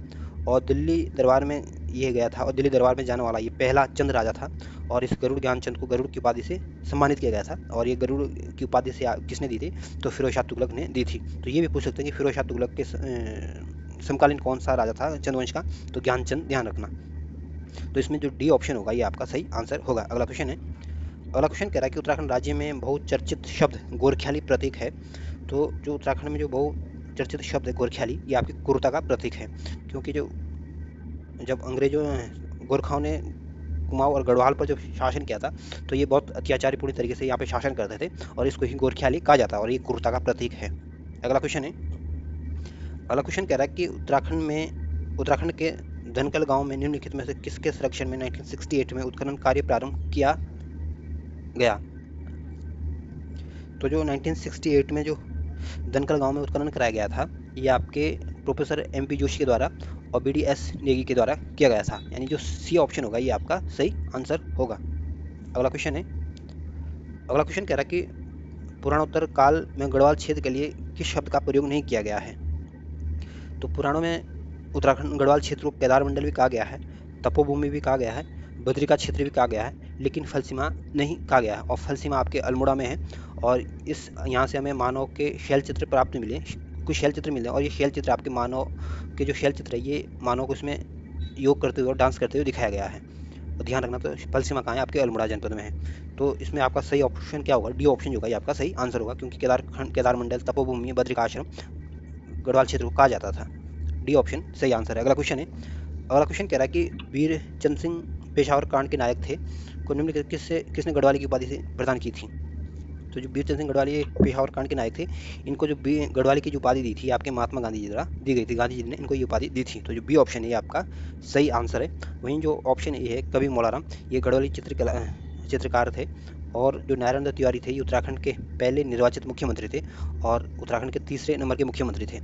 और दिल्ली दरबार में ये गया था और दिल्ली दरबार में जाने वाला ये पहला चंद राजा था। और इस गरुड़ ज्ञानचंद को गरुड़ की उपाधि से सम्मानित किया गया था और ये गरुड़ की उपाधि से किसने दी थी, तो फिरोज शाह तुगलक ने दी थी। तो ये भी पूछ सकते हैं कि फिरोज शाह तुगलक के समकालीन कौन सा राजा था चंद्रवंश का, तो ज्ञानचंद, ध्यान रखना। तो इसमें जो डी ऑप्शन होगा ये आपका सही आंसर होगा। अगला क्वेश्चन है, अगला क्वेश्चन कह रहा है कि उत्तराखंड राज्य में बहुचर्चित शब्द गोरख्याली प्रतीक है। तो जो उत्तराखंड में जो बहुचर्चित शब्द है गोरख्याली, ये आपकी क्रूरता का प्रतीक है। क्योंकि जो जब अंग्रेजों गोरखाओं ने कुमाऊं और गढ़वाल पर जब शासन किया था, तो ये बहुत अत्याचारीपूर्ण तरीके से यहाँ पे शासन करते थे और इसको ही गोरख्याली कहा जाता है और ये क्रूरता का प्रतीक है। अगला क्वेश्चन है, अगला क्वेश्चन कह रहा है कि उत्तराखंड के धनकल गांव में निम्नलिखित में से किसके संरक्षण में 1968 में उत्खनन कार्य प्रारंभ किया गया। तो जो 1968 में जो धनकल गांव में उत्खनन कराया गया था, ये आपके प्रोफेसर MP जोशी के द्वारा और BDS नेगी के द्वारा किया गया था। यानी जो सी ऑप्शन होगा ये आपका सही आंसर होगा। अगला क्वेश्चन है, अगला क्वेश्चन कह रहा है कि पुराणोत्तर काल में गढ़वाल क्षेत्र के लिए किस शब्द का प्रयोग नहीं किया गया है। तो पुराणों में उत्तराखंड गढ़वाल क्षेत्र को केदार मंडल भी कहा गया है, तपोभूमि भी कहा गया है, बद्रिका क्षेत्र भी कहा गया है, लेकिन फलसीमा नहीं कहा गया है। और फलसीमा आपके अल्मोड़ा में है और इस यहाँ से हमें मानव के शैल चित्र प्राप्त मिले, कुछ शैल चित्र मिले और ये शैल चित्र आपके मानव के जो शैल चित्र है ये मानव को इसमें योग करते हुए और डांस करते हुए दिखाया गया है। और ध्यान रखना, तो फलसीमा कहाँ है, आपके अल्मोड़ा जनपद में है। तो इसमें आपका सही ऑप्शन क्या होगा, डी ऑप्शन जो होगा ये आपका सही आंसर होगा, क्योंकि केदार मंडल, तपोभूमि, बद्रिकाश्रम गढ़वाल क्षेत्र को कहा जाता था। डी ऑप्शन सही आंसर है। अगला क्वेश्चन है, अगला क्वेश्चन कह रहा है कि वीर चंद सिंह पेशावर कांड के नायक थे को निम्नलिखित किसने गढ़वाली की उपाधि से प्रदान की थी। तो जो वीर चंद सिंह गढ़वाली पेशावर कांड के नायक थे, इनको जो गढ़वाली की जो उपाधि दी थी आपके महात्मा गांधी जी द्वारा दी गई थी, गांधी जी ने इनको ये उपाधि दी थी। तो जो बी ऑप्शन है ये आपका सही आंसर है। वहीं जो ऑप्शन ए है कवि मौलाराम, ये गढ़वाली चित्रकार थे और जो नारायण दत्त तिवारी थे ये उत्तराखंड के पहले निर्वाचित मुख्यमंत्री थे और उत्तराखंड के तीसरे नंबर के मुख्यमंत्री थे।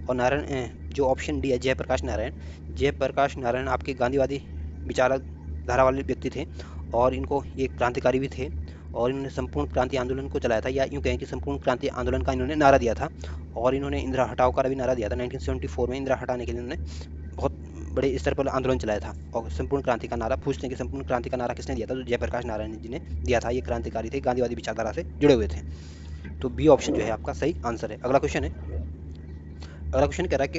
और नारायण जो ऑप्शन डी है जयप्रकाश नारायण, जयप्रकाश नारायण आपके गांधीवादी विचारधारा वाले व्यक्ति थे और इनको ये क्रांतिकारी भी थे और इन्होंने संपूर्ण क्रांति आंदोलन को चलाया था, या यूँ कहें कि संपूर्ण क्रांति आंदोलन का इन्होंने नारा दिया था। और इन्होंने इंदिरा हटाओ का भी नारा दिया था। 1974 में इंदिरा हटाने के लिए इन्होंने बहुत बड़े स्तर पर आंदोलन चलाया था और संपूर्ण क्रांति का नारा, पूछते हैं कि संपूर्ण क्रांति का नारा किसने दिया था, तो जयप्रकाश नारायण जी ने दिया था। ये क्रांतिकारी थे, गांधीवादी विचारधारा से जुड़े हुए थे। तो बी ऑप्शन जो है आपका सही आंसर है। अगला क्वेश्चन है, अगला क्वेश्चन कह रहा है कि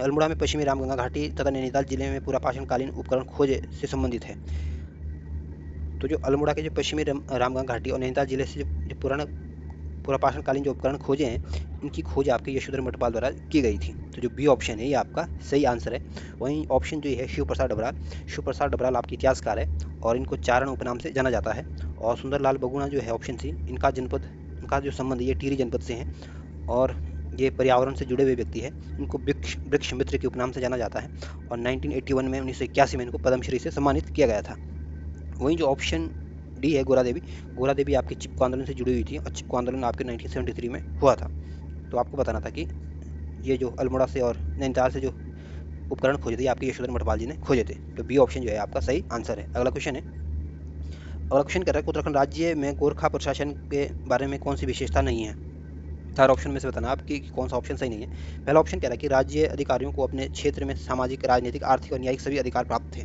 अल्मोड़ा में पश्चिमी रामगंगा घाटी तथा नैनीताल जिले में पुरापाषाणकालीन उपकरण खोज से संबंधित है। तो जो अल्मोड़ा के जो पश्चिमी रामगंगा घाटी और नैनीताल जिले से जो पुरापाषाणकालीन जो उपकरण खोजे हैं, इनकी खोज आपके यशोधर मठपाल द्वारा की गई थी। तो जो बी ऑप्शन है ये आपका सही आंसर है। वहीं ऑप्शन जो है शिव प्रसाद डबराल आपके इतिहासकार है और इनको चारण उपनाम से जाना जाता है। और सुंदरलाल बगुणा जो है ऑप्शन सी, इनका जो संबंध ये टिहरी जनपद से है और ये पर्यावरण से जुड़े हुए व्यक्ति है। इनको वृक्ष मित्र के उपनाम से जाना जाता है और 1981 में 1981 में इनको पद्मश्री से सम्मानित किया गया था। वहीं जो ऑप्शन डी है गोरा देवी आपके चिपको आंदोलन से जुड़ी हुई थी और चिपको आंदोलन आपके 1973 में हुआ था। तो आपको बताना था कि ये जो अल्मोड़ा से और नैनीताल से जो उपकरण खोजे थे आपके यशोधर मठपाल जी ने खोजे थे। तो बी ऑप्शन जो है आपका सही आंसर है। अगला क्वेश्चन है, अगला क्वेश्चन कर रहा है उत्तराखंड राज्य में गोरखा प्रशासन के बारे में कौन सी विशेषता नहीं है। चार ऑप्शन में से बताना आपकी कौन सा ऑप्शन सही नहीं है। पहला ऑप्शन कह रहा है कि राज्य अधिकारियों को अपने क्षेत्र में सामाजिक, राजनीतिक, आर्थिक और न्यायिक सभी अधिकार प्राप्त थे।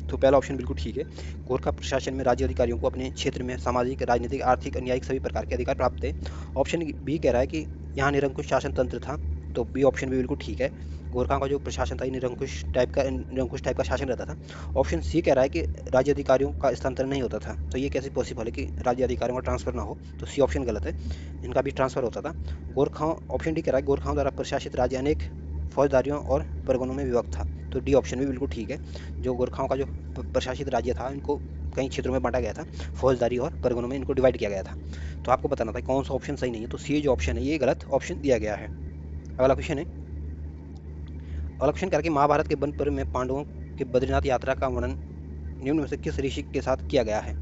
तो पहला ऑप्शन बिल्कुल ठीक है। गोरखा प्रशासन में राज्य अधिकारियों को अपने क्षेत्र में सामाजिक, राजनीतिक, आर्थिक और न्यायिक सभी प्रकार के अधिकार प्राप्त थे। ऑप्शन बी कह रहा है कि यहाँ निरंकुश शासन तंत्र था। तो बी ऑप्शन भी बिल्कुल ठीक है। गोरखा का जो प्रशासन था निरंकुश टाइप का शासन रहता था। ऑप्शन सी कह रहा है कि राज्य अधिकारियों का स्थानांतरण नहीं होता था। तो ये कैसे पॉसिबल है कि राज्य अधिकारियों का ट्रांसफर ना हो, तो सी ऑप्शन गलत है, इनका भी ट्रांसफर होता था। गोरखाओं, ऑप्शन डी कह रहा है गोरखाओं द्वारा प्रशासित राज्य अनेक फौजदारियों और परगनों में विभक्त था। तो डी ऑप्शन भी बिल्कुल ठीक है। जो गोरखाओं का जो प्रशासित राज्य था इनको कई क्षेत्रों में बांटा गया था, फौजदारी और परगनों में इनको डिवाइड किया गया था। तो आपको बताना था कौन सा ऑप्शन सही नहीं है। तो सी जो ऑप्शन है ये गलत ऑप्शन दिया गया है। अगला क्वेश्चन है, अगला क्वेश्चन करके महाभारत के वन पर्व में पांडवों के बद्रीनाथ यात्रा का वर्णन निम्न में से किस ऋषि के साथ किया गया है।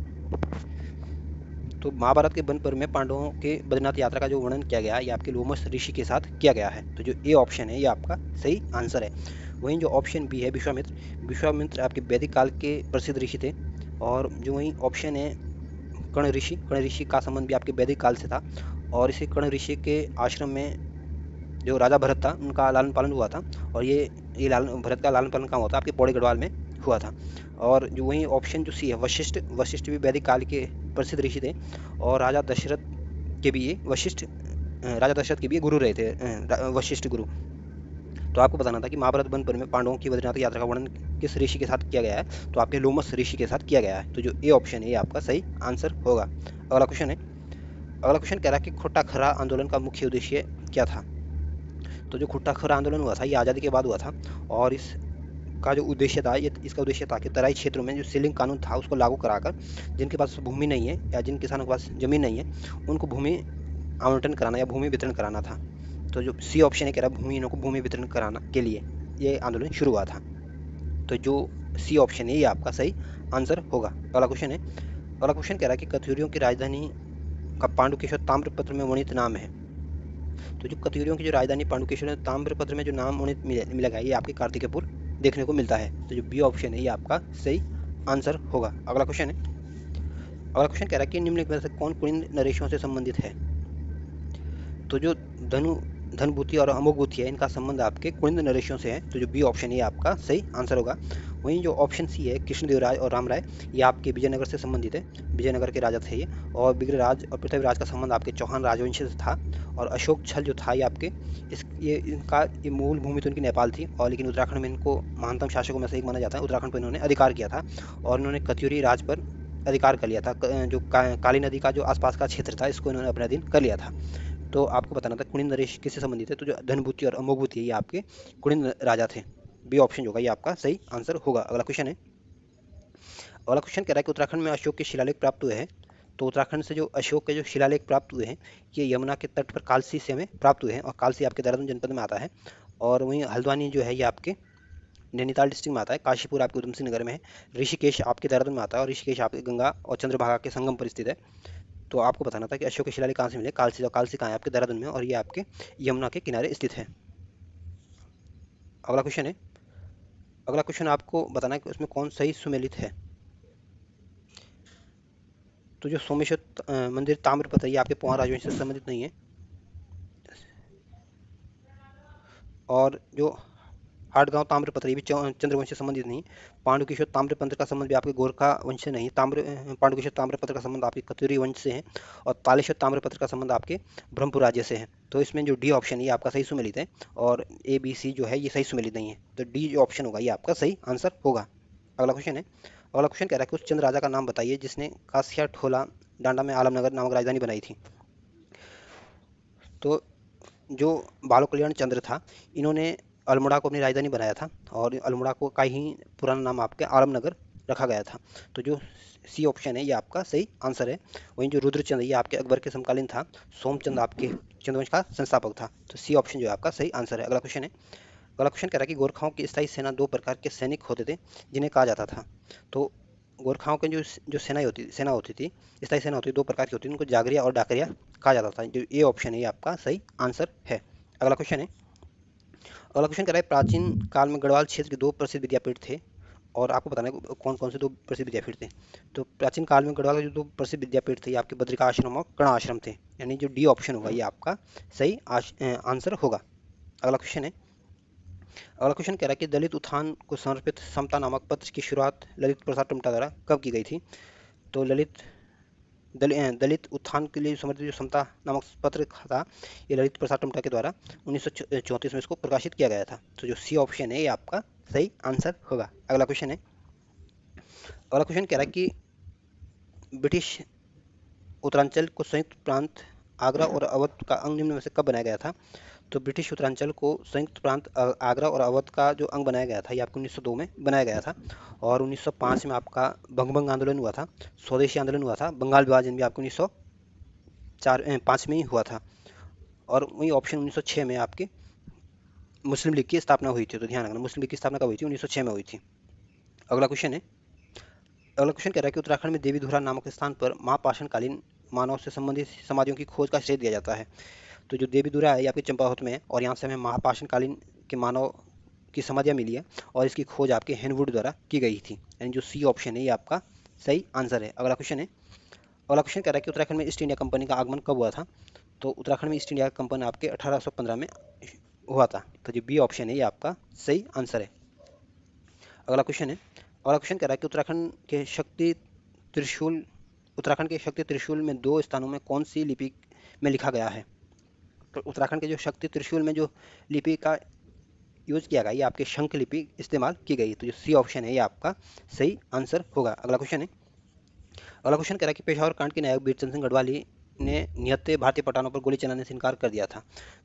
तो महाभारत के वन पर्व में पांडवों के बद्रीनाथ यात्रा का जो वर्णन किया गया है ये आपके लोमस ऋषि के साथ किया गया है। तो जो ए ऑप्शन है ये आपका सही आंसर है। वहीं जो ऑप्शन बी है विश्वामित्र आपके वैदिक काल के प्रसिद्ध ऋषि थे। और जो वहीं ऑप्शन है कर्ण ऋषि का संबंध भी आपके वैदिक काल से था और इसी कर्ण ऋषि के आश्रम में जो राजा भरत था उनका लालन पालन हुआ था, और ये लालन भरत का लालन पालन कहाँ हुआ था, आपके पौड़ी गढ़वाल में हुआ था। और जो वही ऑप्शन जो सी है, वशिष्ठ, वशिष्ठ भी वैदिक काल के प्रसिद्ध ऋषि थे, और राजा दशरथ के भी ये वशिष्ठ, राजा दशरथ के भी ये गुरु रहे थे, वशिष्ठ गुरु। तो आपको बताना था कि महाभारत वन पर्व में पांडवों की बद्रीनाथ यात्रा का वर्णन किस ऋषि के साथ किया गया है, तो आपके लोमस ऋषि के साथ किया गया है। तो जो ए ऑप्शन है ये आपका सही आंसर होगा। अगला क्वेश्चन है, अगला क्वेश्चन कह रहा है कि खुट्टा खर्रा आंदोलन का मुख्य उद्देश्य क्या था। तो जो खुट्टा खर्रा आंदोलन हुआ था ये आज़ादी के बाद हुआ था, और इसका जो उद्देश्य था, ये इसका उद्देश्य था कि तराई क्षेत्रों में जो सीलिंग कानून था उसको लागू कराकर जिनके पास भूमि नहीं है या जिन किसानों के पास जमीन नहीं है उनको भूमि आवंटन कराना या भूमि वितरण कराना था। तो जो सी ऑप्शन है कह रहा है भूमिहीनों को भूमि वितरण कराना के लिए ये आंदोलन शुरू हुआ था। तो जो सी ऑप्शन है ये आपका सही आंसर होगा। अगला क्वेश्चन है, अगला क्वेश्चन कह रहा है कि कत्यूरियों की राजधानी का पांडुकेश्वर ताम्रपत्र में वर्णित नाम है। तो जो कत्यूरियों की जो राजधानी पांडुकेश्वर है, ताम्रपत्र में जो नाम वर्णित मिलेगा ये आपके कार्तिकेयपुर देखने को मिलता है। तो जो बी ऑप्शन है ये आपका सही आंसर होगा। अगला क्वेश्चन है, अगला क्वेश्चन कह रहा है कि निम्नलिखित में से कौन कुलीन नरेशों से संबंधित है। तो जो धनु धनभूति और अमोघभूति है इनका संबंध आपके कुलिंद नरेशों से है। तो जो बी ऑप्शन है ये आपका सही आंसर होगा। वहीं जो ऑप्शन सी है कृष्णदेवराय और रामराय, ये आपके विजयनगर से संबंधित है, विजयनगर के राजा थे ये। और विग्रहराज और पृथ्वीराज का संबंध आपके चौहान राजवंश से था। और अशोक छल जो था ये आपके ये मूल भूमि तो इनकी नेपाल थी, और लेकिन उत्तराखंड में इनको महानतम शासकों में से एक माना जाता है। उत्तराखंड पर इन्होंने अधिकार किया था और इन्होंने कत्यूरी राज पर अधिकार कर लिया था। जो काली नदी का जो आसपास का क्षेत्र था इसको इन्होंने अपने अधीन कर लिया था। तो आपको बताना था कुणिन नरेश किससे संबंधित है। तो जो धनभूति और अमोघभूति है ये आपके कुणिन राजा थे। बी ऑप्शन जो होगा ये आपका सही आंसर होगा। अगला क्वेश्चन है, अगला क्वेश्चन कह रहा है कि उत्तराखंड में अशोक के शिलालेख प्राप्त हुए हैं। तो उत्तराखंड से जो अशोक के जो शिलालेख प्राप्त हुए हैं ये यमुना के तट पर कालसी से हमें प्राप्त हुए हैं, और कालसी आपके देहरादून जनपद में आता है। और वहीं हल्द्वानी जो है ये आपके नैनीताल डिस्ट्रिक्ट में आता है। काशीपुर आपके उधम सिंह नगर में है। ऋषिकेश आपके देहरादून में आता है, और ऋषिकेश आपके गंगा और चंद्रभागा के संगम पर स्थित है। तो आपको बताना था कि अशोक के शिलालेख कहाँ से मिले, कालसी। और कालसी कहाँ है, आपके देहरादून में, और ये आपके यमुना के किनारे स्थित है। अगला क्वेश्चन है, अगला क्वेश्चन आपको बताना है कि उसमें कौन सही सुमेलित है। तो जो सोमेश्वर मंदिर ताम्रपत्र ये आपके पोहार राजवंश से संबंधित नहीं है। और जो हाटगांव ताम्रपत्र ये भी चंद्रवंश से संबंधित नहीं। पांडुकेश्वर ताम्रपत्र का संबंध भी आपके गोरखा वंश से नहीं। पांडुकेश्वर ताम्रपत्र का संबंध आपके कत्यूरी वंश से है। और तालेश्वर ताम्रपत्र का संबंध आपके ब्रह्मपुर राज्य से है। तो इसमें जो डी ऑप्शन है ये आपका सही सुमेलित है, और ए बी सी जो है ये सही सुमेलित नहीं है। तो डी जो ऑप्शन होगा ये आपका सही आंसर होगा। अगला क्वेश्चन है, अगला क्वेश्चन कह रहा है कि उस चंद राजा का नाम बताइए जिसने कासिया ठोला डांडा में आलमनगर नामक राजधानी बनाई थी। तो जो बालो कल्याण चंद्र था इन्होंने अल्मोड़ा को अपनी राजधानी बनाया था, और अल्मोड़ा को का ही पुराना नाम आपके आलमनगर रखा गया था। तो जो सी ऑप्शन है ये आपका सही आंसर है। वहीं जो रुद्रचंद ये आपके अकबर के समकालीन था। सोमचंद आपके चंद्रवंश का संस्थापक था। तो सी ऑप्शन जो है आपका सही आंसर है। अगला क्वेश्चन है, अगला क्वेश्चन कह रहा है कि गोरखाओं की स्थायी सेना दो प्रकार के सैनिक होते थे जिन्हें कहा जाता था। तो गोरखाओं के जो जो सेना होती थी, स्थायी सेना होती थी, दो प्रकार की होती थी, उनको जागरिया और डाकरिया कहा जाता था। जो ये ऑप्शन है ये आपका सही आंसर है। अगला क्वेश्चन है, अगला क्वेश्चन कह रहा है प्राचीन काल में गढ़वाल क्षेत्र के दो प्रसिद्ध विद्यापीठ थे, और आपको बताना है कौन कौन से दो प्रसिद्ध विद्यापीठ थे। तो प्राचीन काल में गढ़वाल के जो दो प्रसिद्ध विद्यापीठ थे ये आपके बद्रिका आश्रम और कर्ण आश्रम थे। यानी जो डी ऑप्शन होगा ये आपका सही आंसर होगा। अगला क्वेश्चन है, अगला क्वेश्चन कह रहा है कि दलित उत्थान को समर्पित समता नामक पत्र की शुरुआत ललित प्रसाद टुमटा द्वारा कब की गई थी। तो दलित उत्थान के लिए समर्पित जो समता नामक पत्र था ये ललित प्रसाद टुमटा के द्वारा 1934 में इसको प्रकाशित किया गया था। तो जो सी ऑप्शन है ये आपका सही आंसर होगा। अगला क्वेश्चन है, अगला क्वेश्चन कह रहा है कि ब्रिटिश उत्तरांचल को संयुक्त प्रांत आगरा और अवध का अंग निम्न में से कब बनाया गया था। तो ब्रिटिश उत्तरांचल को संयुक्त प्रांत आगरा और अवध का जो अंग बनाया गया था ये आपको 1902 में बनाया गया था। और 1905 में आपका भंग आंदोलन हुआ था, स्वदेशी आंदोलन हुआ था, बंगाल विभाजन भी आपको 1905 में ही हुआ था। और वही ऑप्शन 1906 में आपके मुस्लिम लीग की स्थापना हुई थी। तो ध्यान रखना मुस्लिम लीग की स्थापना कब हुई थी, 1906 में हुई थी। अगला क्वेश्चन है, अगला क्वेश्चन कह रहा है कि उत्तराखंड में देवी धुरा नामक स्थान पर महापाषाणकालीन मानव से संबंधित समाधियों की खोज का श्रेय दिया जाता है। तो जो देवी धुरा है ये आपके चंपावत में है, और यहाँ से हमें महापाषाणकालीन के मानव की समाधियाँ मिली है, और इसकी खोज आपके हेनवुड द्वारा की गई थी। यानी जो सी ऑप्शन है ये आपका सही आंसर है। अगला क्वेश्चन है, अगला क्वेश्चन कह रहा है कि उत्तराखंड में ईस्ट इंडिया कंपनी का आगमन कब हुआ था। तो उत्तराखंड में ईस्ट इंडिया कंपनी आपके 1815 में हुआ था। तो जो बी ऑप्शन है ये आपका सही आंसर है। अगला क्वेश्चन कह रहा है कि उत्तराखंड के शक्ति त्रिशूल में 2 स्थानों में कौन सी लिपि में लिखा गया है। तो उत्तराखंड के जो शक्ति त्रिशूल में जो लिपि का यूज किया गया ये आपके शंख लिपि इस्तेमाल की गई। तो जो सी ऑप्शन है ये आपका सही आंसर होगा। अगला क्वेश्चन कह रहा है कि पेशावर कांड के नायक बीरचंद सिंह गढ़वाली ने निहत्थे भारतीय पठानों पर गोली चलाने से इनकार कर दिया था।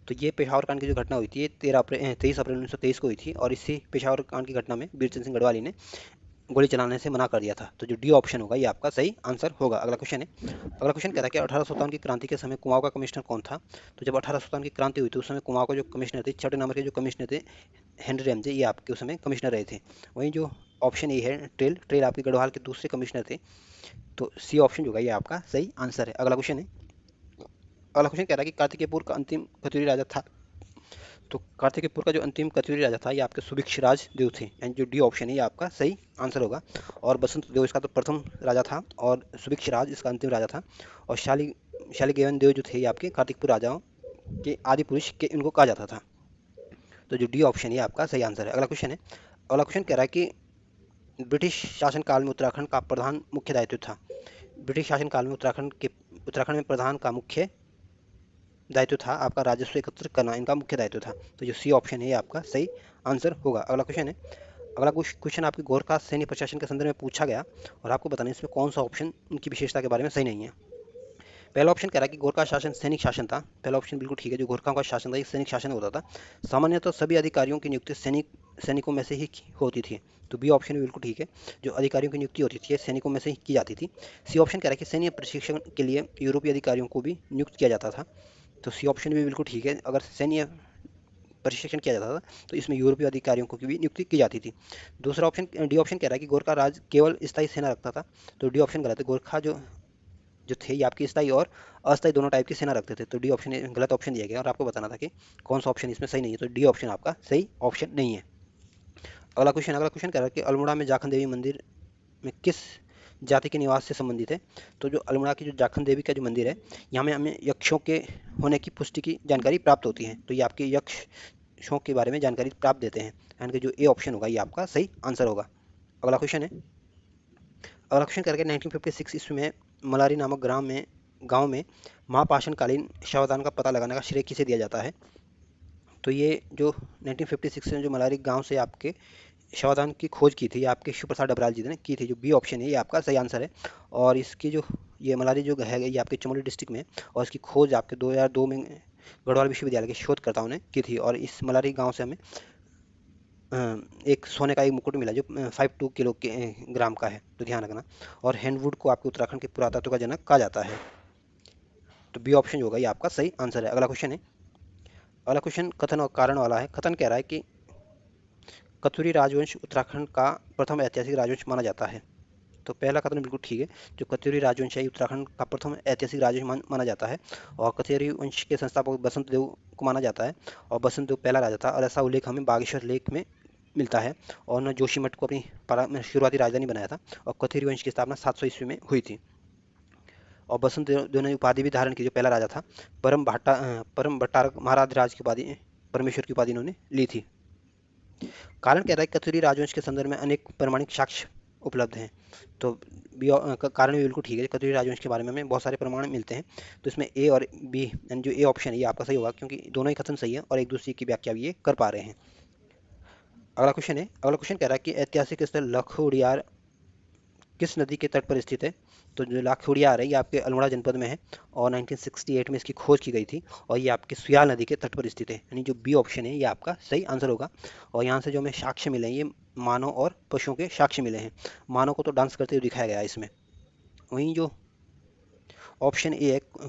तो ये पेशावर कांड की जो घटना हुई थी ये 23 अप्रैल 1923 को हुई थी और इसी पेशावर कांड की घटना में बीरचंद सिंह गढ़वाली ने गोली चलाने से मना कर दिया था। तो जो डी ऑप्शन होगा ये आपका सही आंसर होगा। अगला क्वेश्चन कह रहा है कि 1857 की क्रांति के समय कुमाऊं का कमिश्नर कौन था। तो जब 1857 की क्रांति हुई थी उस समय कुमाऊं का जो कमिश्नर थे, 6 नंबर के जो कमिश्नर थे हेनरी रैमजे, ये आपके उस समय कमिश्नर रहे थे। वहीं जो ऑप्शन ए है ट्रेल आपके गढ़वाल के दूसरे कमिश्नर थे। तो सी ऑप्शन जो है ये आपका सही आंसर है। अगला क्वेश्चन कह रहा है कि कार्तिकेयपुर का अंतिम कत्यूरी राजा था। तो कार्तिकेयपुर का जो अंतिम कत्यूरी राजा था ये आपके सुभिक्षराज देव थे, एंड जो डी ऑप्शन है ये आपका सही आंसर होगा। और बसंत देव इसका तो प्रथम राजा था और सुभिक्षराज इसका अंतिम राजा था। और शालिग्राम देव जो थे ये आपके कार्तिकपुर राजाओं के आदि पुरुष के इनको कहा जाता था। तो जो डी ऑप्शन है ये आपका सही आंसर है। अगला क्वेश्चन कह रहा है कि ब्रिटिश शासनकाल में उत्तराखंड का प्रधान मुख्य दायित्व था। ब्रिटिश शासनकाल में उत्तराखंड में प्रधान का मुख्य दायित्व था आपका राजस्व एकत्र करना, इनका मुख्य दायित्व था। तो जो सी ऑप्शन है ये आपका सही आंसर होगा। अगला क्वेश्चन आपकी गोरखा सैन्य प्रशासन के संदर्भ में पूछा गया और आपको बताना इसमें कौन सा ऑप्शन उनकी विशेषता के बारे में सही नहीं है। पहला ऑप्शन कह रहा है कि गोरखा शासन सैनिक शासन था। पहला ऑप्शन बिल्कुल ठीक है, जो गोरखाओं का शासन था ये सैनिक शासन होता था। सामान्यतः सभी अधिकारियों की नियुक्ति सैनिकों में से ही होती थी। तो बी ऑप्शन भी बिल्कुल ठीक है, जो अधिकारियों की नियुक्ति होती थी सैनिकों में से ही की जाती थी। सी ऑप्शन कह रहा है कि सैन्य प्रशिक्षण के लिए यूरोपीय अधिकारियों को भी नियुक्त किया जाता था। तो सी ऑप्शन भी बिल्कुल ठीक है, अगर सैन्य प्रशिक्षण किया जाता था तो इसमें यूरोपीय अधिकारियों को की भी नियुक्ति की जाती थी। दूसरा ऑप्शन डी ऑप्शन कह रहा है कि गोरखा राज केवल स्थायी सेना रखता था। तो डी ऑप्शन गलत है, गोरखा जो जो थे ये आपकी स्थायी और अस्थायी दोनों टाइप की सेना रखते थे। तो डी ऑप्शन गलत ऑप्शन दिया गया और आपको बताना था कि कौन सा ऑप्शन इसमें सही नहीं है। तो डी ऑप्शन आपका सही ऑप्शन नहीं है। अगला क्वेश्चन कह रहा है कि अल्मोड़ा में जाखन देवी मंदिर में किस जाति के निवास से संबंधित है। तो जो अल्मोड़ा की जो जाखन देवी का जो मंदिर है यहाँ में हमें यक्षों के होने की पुष्टि की जानकारी प्राप्त होती है। तो ये आपके यक्षों के बारे में जानकारी प्राप्त देते हैं, यानी कि जो ए ऑप्शन होगा ये आपका सही आंसर होगा। अगला क्वेश्चन करके 1956 ईस्वी में मलारी नामक गांव में महापाषाणकालीन शवदान का पता लगाने का श्रेय किसे दिया जाता है। तो ये जो 1956 में जो मलारी गांव से आपके शवदान की खोज की थी, आपके शिव प्रसाद डबराल जी ने की थी। जो बी ऑप्शन है ये आपका सही आंसर है। और इसकी जो ये मलारी जो है ये आपके चमोली डिस्ट्रिक्ट में, और इसकी खोज आपके 2002 में गढ़वाल विश्वविद्यालय के शोधकर्ताओं ने की थी। और इस मलारी गांव से हमें एक सोने का एक मुकुट मिला जो 52 किलो के ग्राम का है, तो ध्यान रखना। और हैंडवुड को आपके उत्तराखंड के पुरातत्व का जनक कहा जाता है। तो बी ऑप्शन होगा ये आपका सही आंसर है। अगला क्वेश्चन कथन और कारण वाला है। कथन कह रहा है कि कत्यूरी राजवंश उत्तराखंड का प्रथम ऐतिहासिक राजवंश माना जाता है। तो पहला कथन बिल्कुल ठीक है, जो कत्यूरी राजवंश है उत्तराखंड का प्रथम ऐतिहासिक राजवंश माना जाता है। और कत्यूरी वंश के संस्थापक बसंत देव को माना जाता है और बसंत देव पहला राजा था। और ऐसा उल्लेख हमें बागेश्वर लेख में मिलता है। और उन्होंने जोशीमठ को अपनी शुरुआती राजधानी बनाया था। और कत्यूरी वंश की स्थापना 700 ईस्वी में हुई थी। और बसंत देव ने उपाधि भी धारण की, जो पहला राजा था। परम भट्टारक महाराज की उपाधि, परमेश्वर की उपाधि इन्होंने ली थी। कारण कह रहा है कत्यूरी राजवंश के संदर्भ में अनेक प्रमाणिक साक्ष्य उपलब्ध हैं। तो कारण भी बिल्कुल ठीक है, कत्यूरी राजवंश के बारे में हमें बहुत सारे प्रमाण मिलते हैं। तो इसमें ए और बी यानी जो ए ऑप्शन है ये आपका सही होगा, क्योंकि दोनों ही कथन सही है और एक दूसरे की व्याख्या भी ये कर पा रहे हैं। अगला क्वेश्चन कह रहा है कि ऐतिहासिक स्थल लखोड़ियार किस नदी के तट पर स्थित है। तो जो लाखोड़ियार है ये आपके अल्मोड़ा जनपद में है और 1968 में इसकी खोज की गई थी। और ये आपके सुयाल नदी के तट पर स्थित है, यानी जो बी ऑप्शन है ये आपका सही आंसर होगा। और यहाँ से जो हमें साक्ष्य मिले हैं ये मानव और पशुओं के साक्ष्य मिले हैं। मानव को तो डांस करते हुए दिखाया गया है इसमें। वहीं जो ऑप्शन ए है जो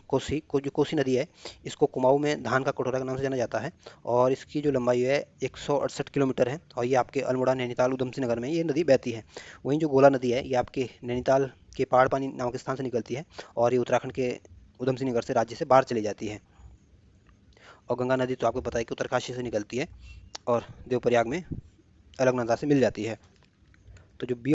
कोसी नदी है, इसको कुमाऊं में धान का कटोरा के नाम से जाना जाता है। और इसकी जो लंबाई है 168 किलोमीटर है। और ये आपके अल्मोड़ा नैनीताल उधम सिंह नगर में ये नदी बहती है। वहीं जो गोला नदी है ये आपके नैनीताल के पहाड़ पानी नामक स्थान से निकलती है और ये उत्तराखंड के उधम सिंह नगर से राज्य से बाहर चली जाती है। और गंगा नदी तो आपको पता है कि उत्तरकाशी से निकलती है और देवप्रयाग में अलकनंदा से मिल जाती है। तो जो बी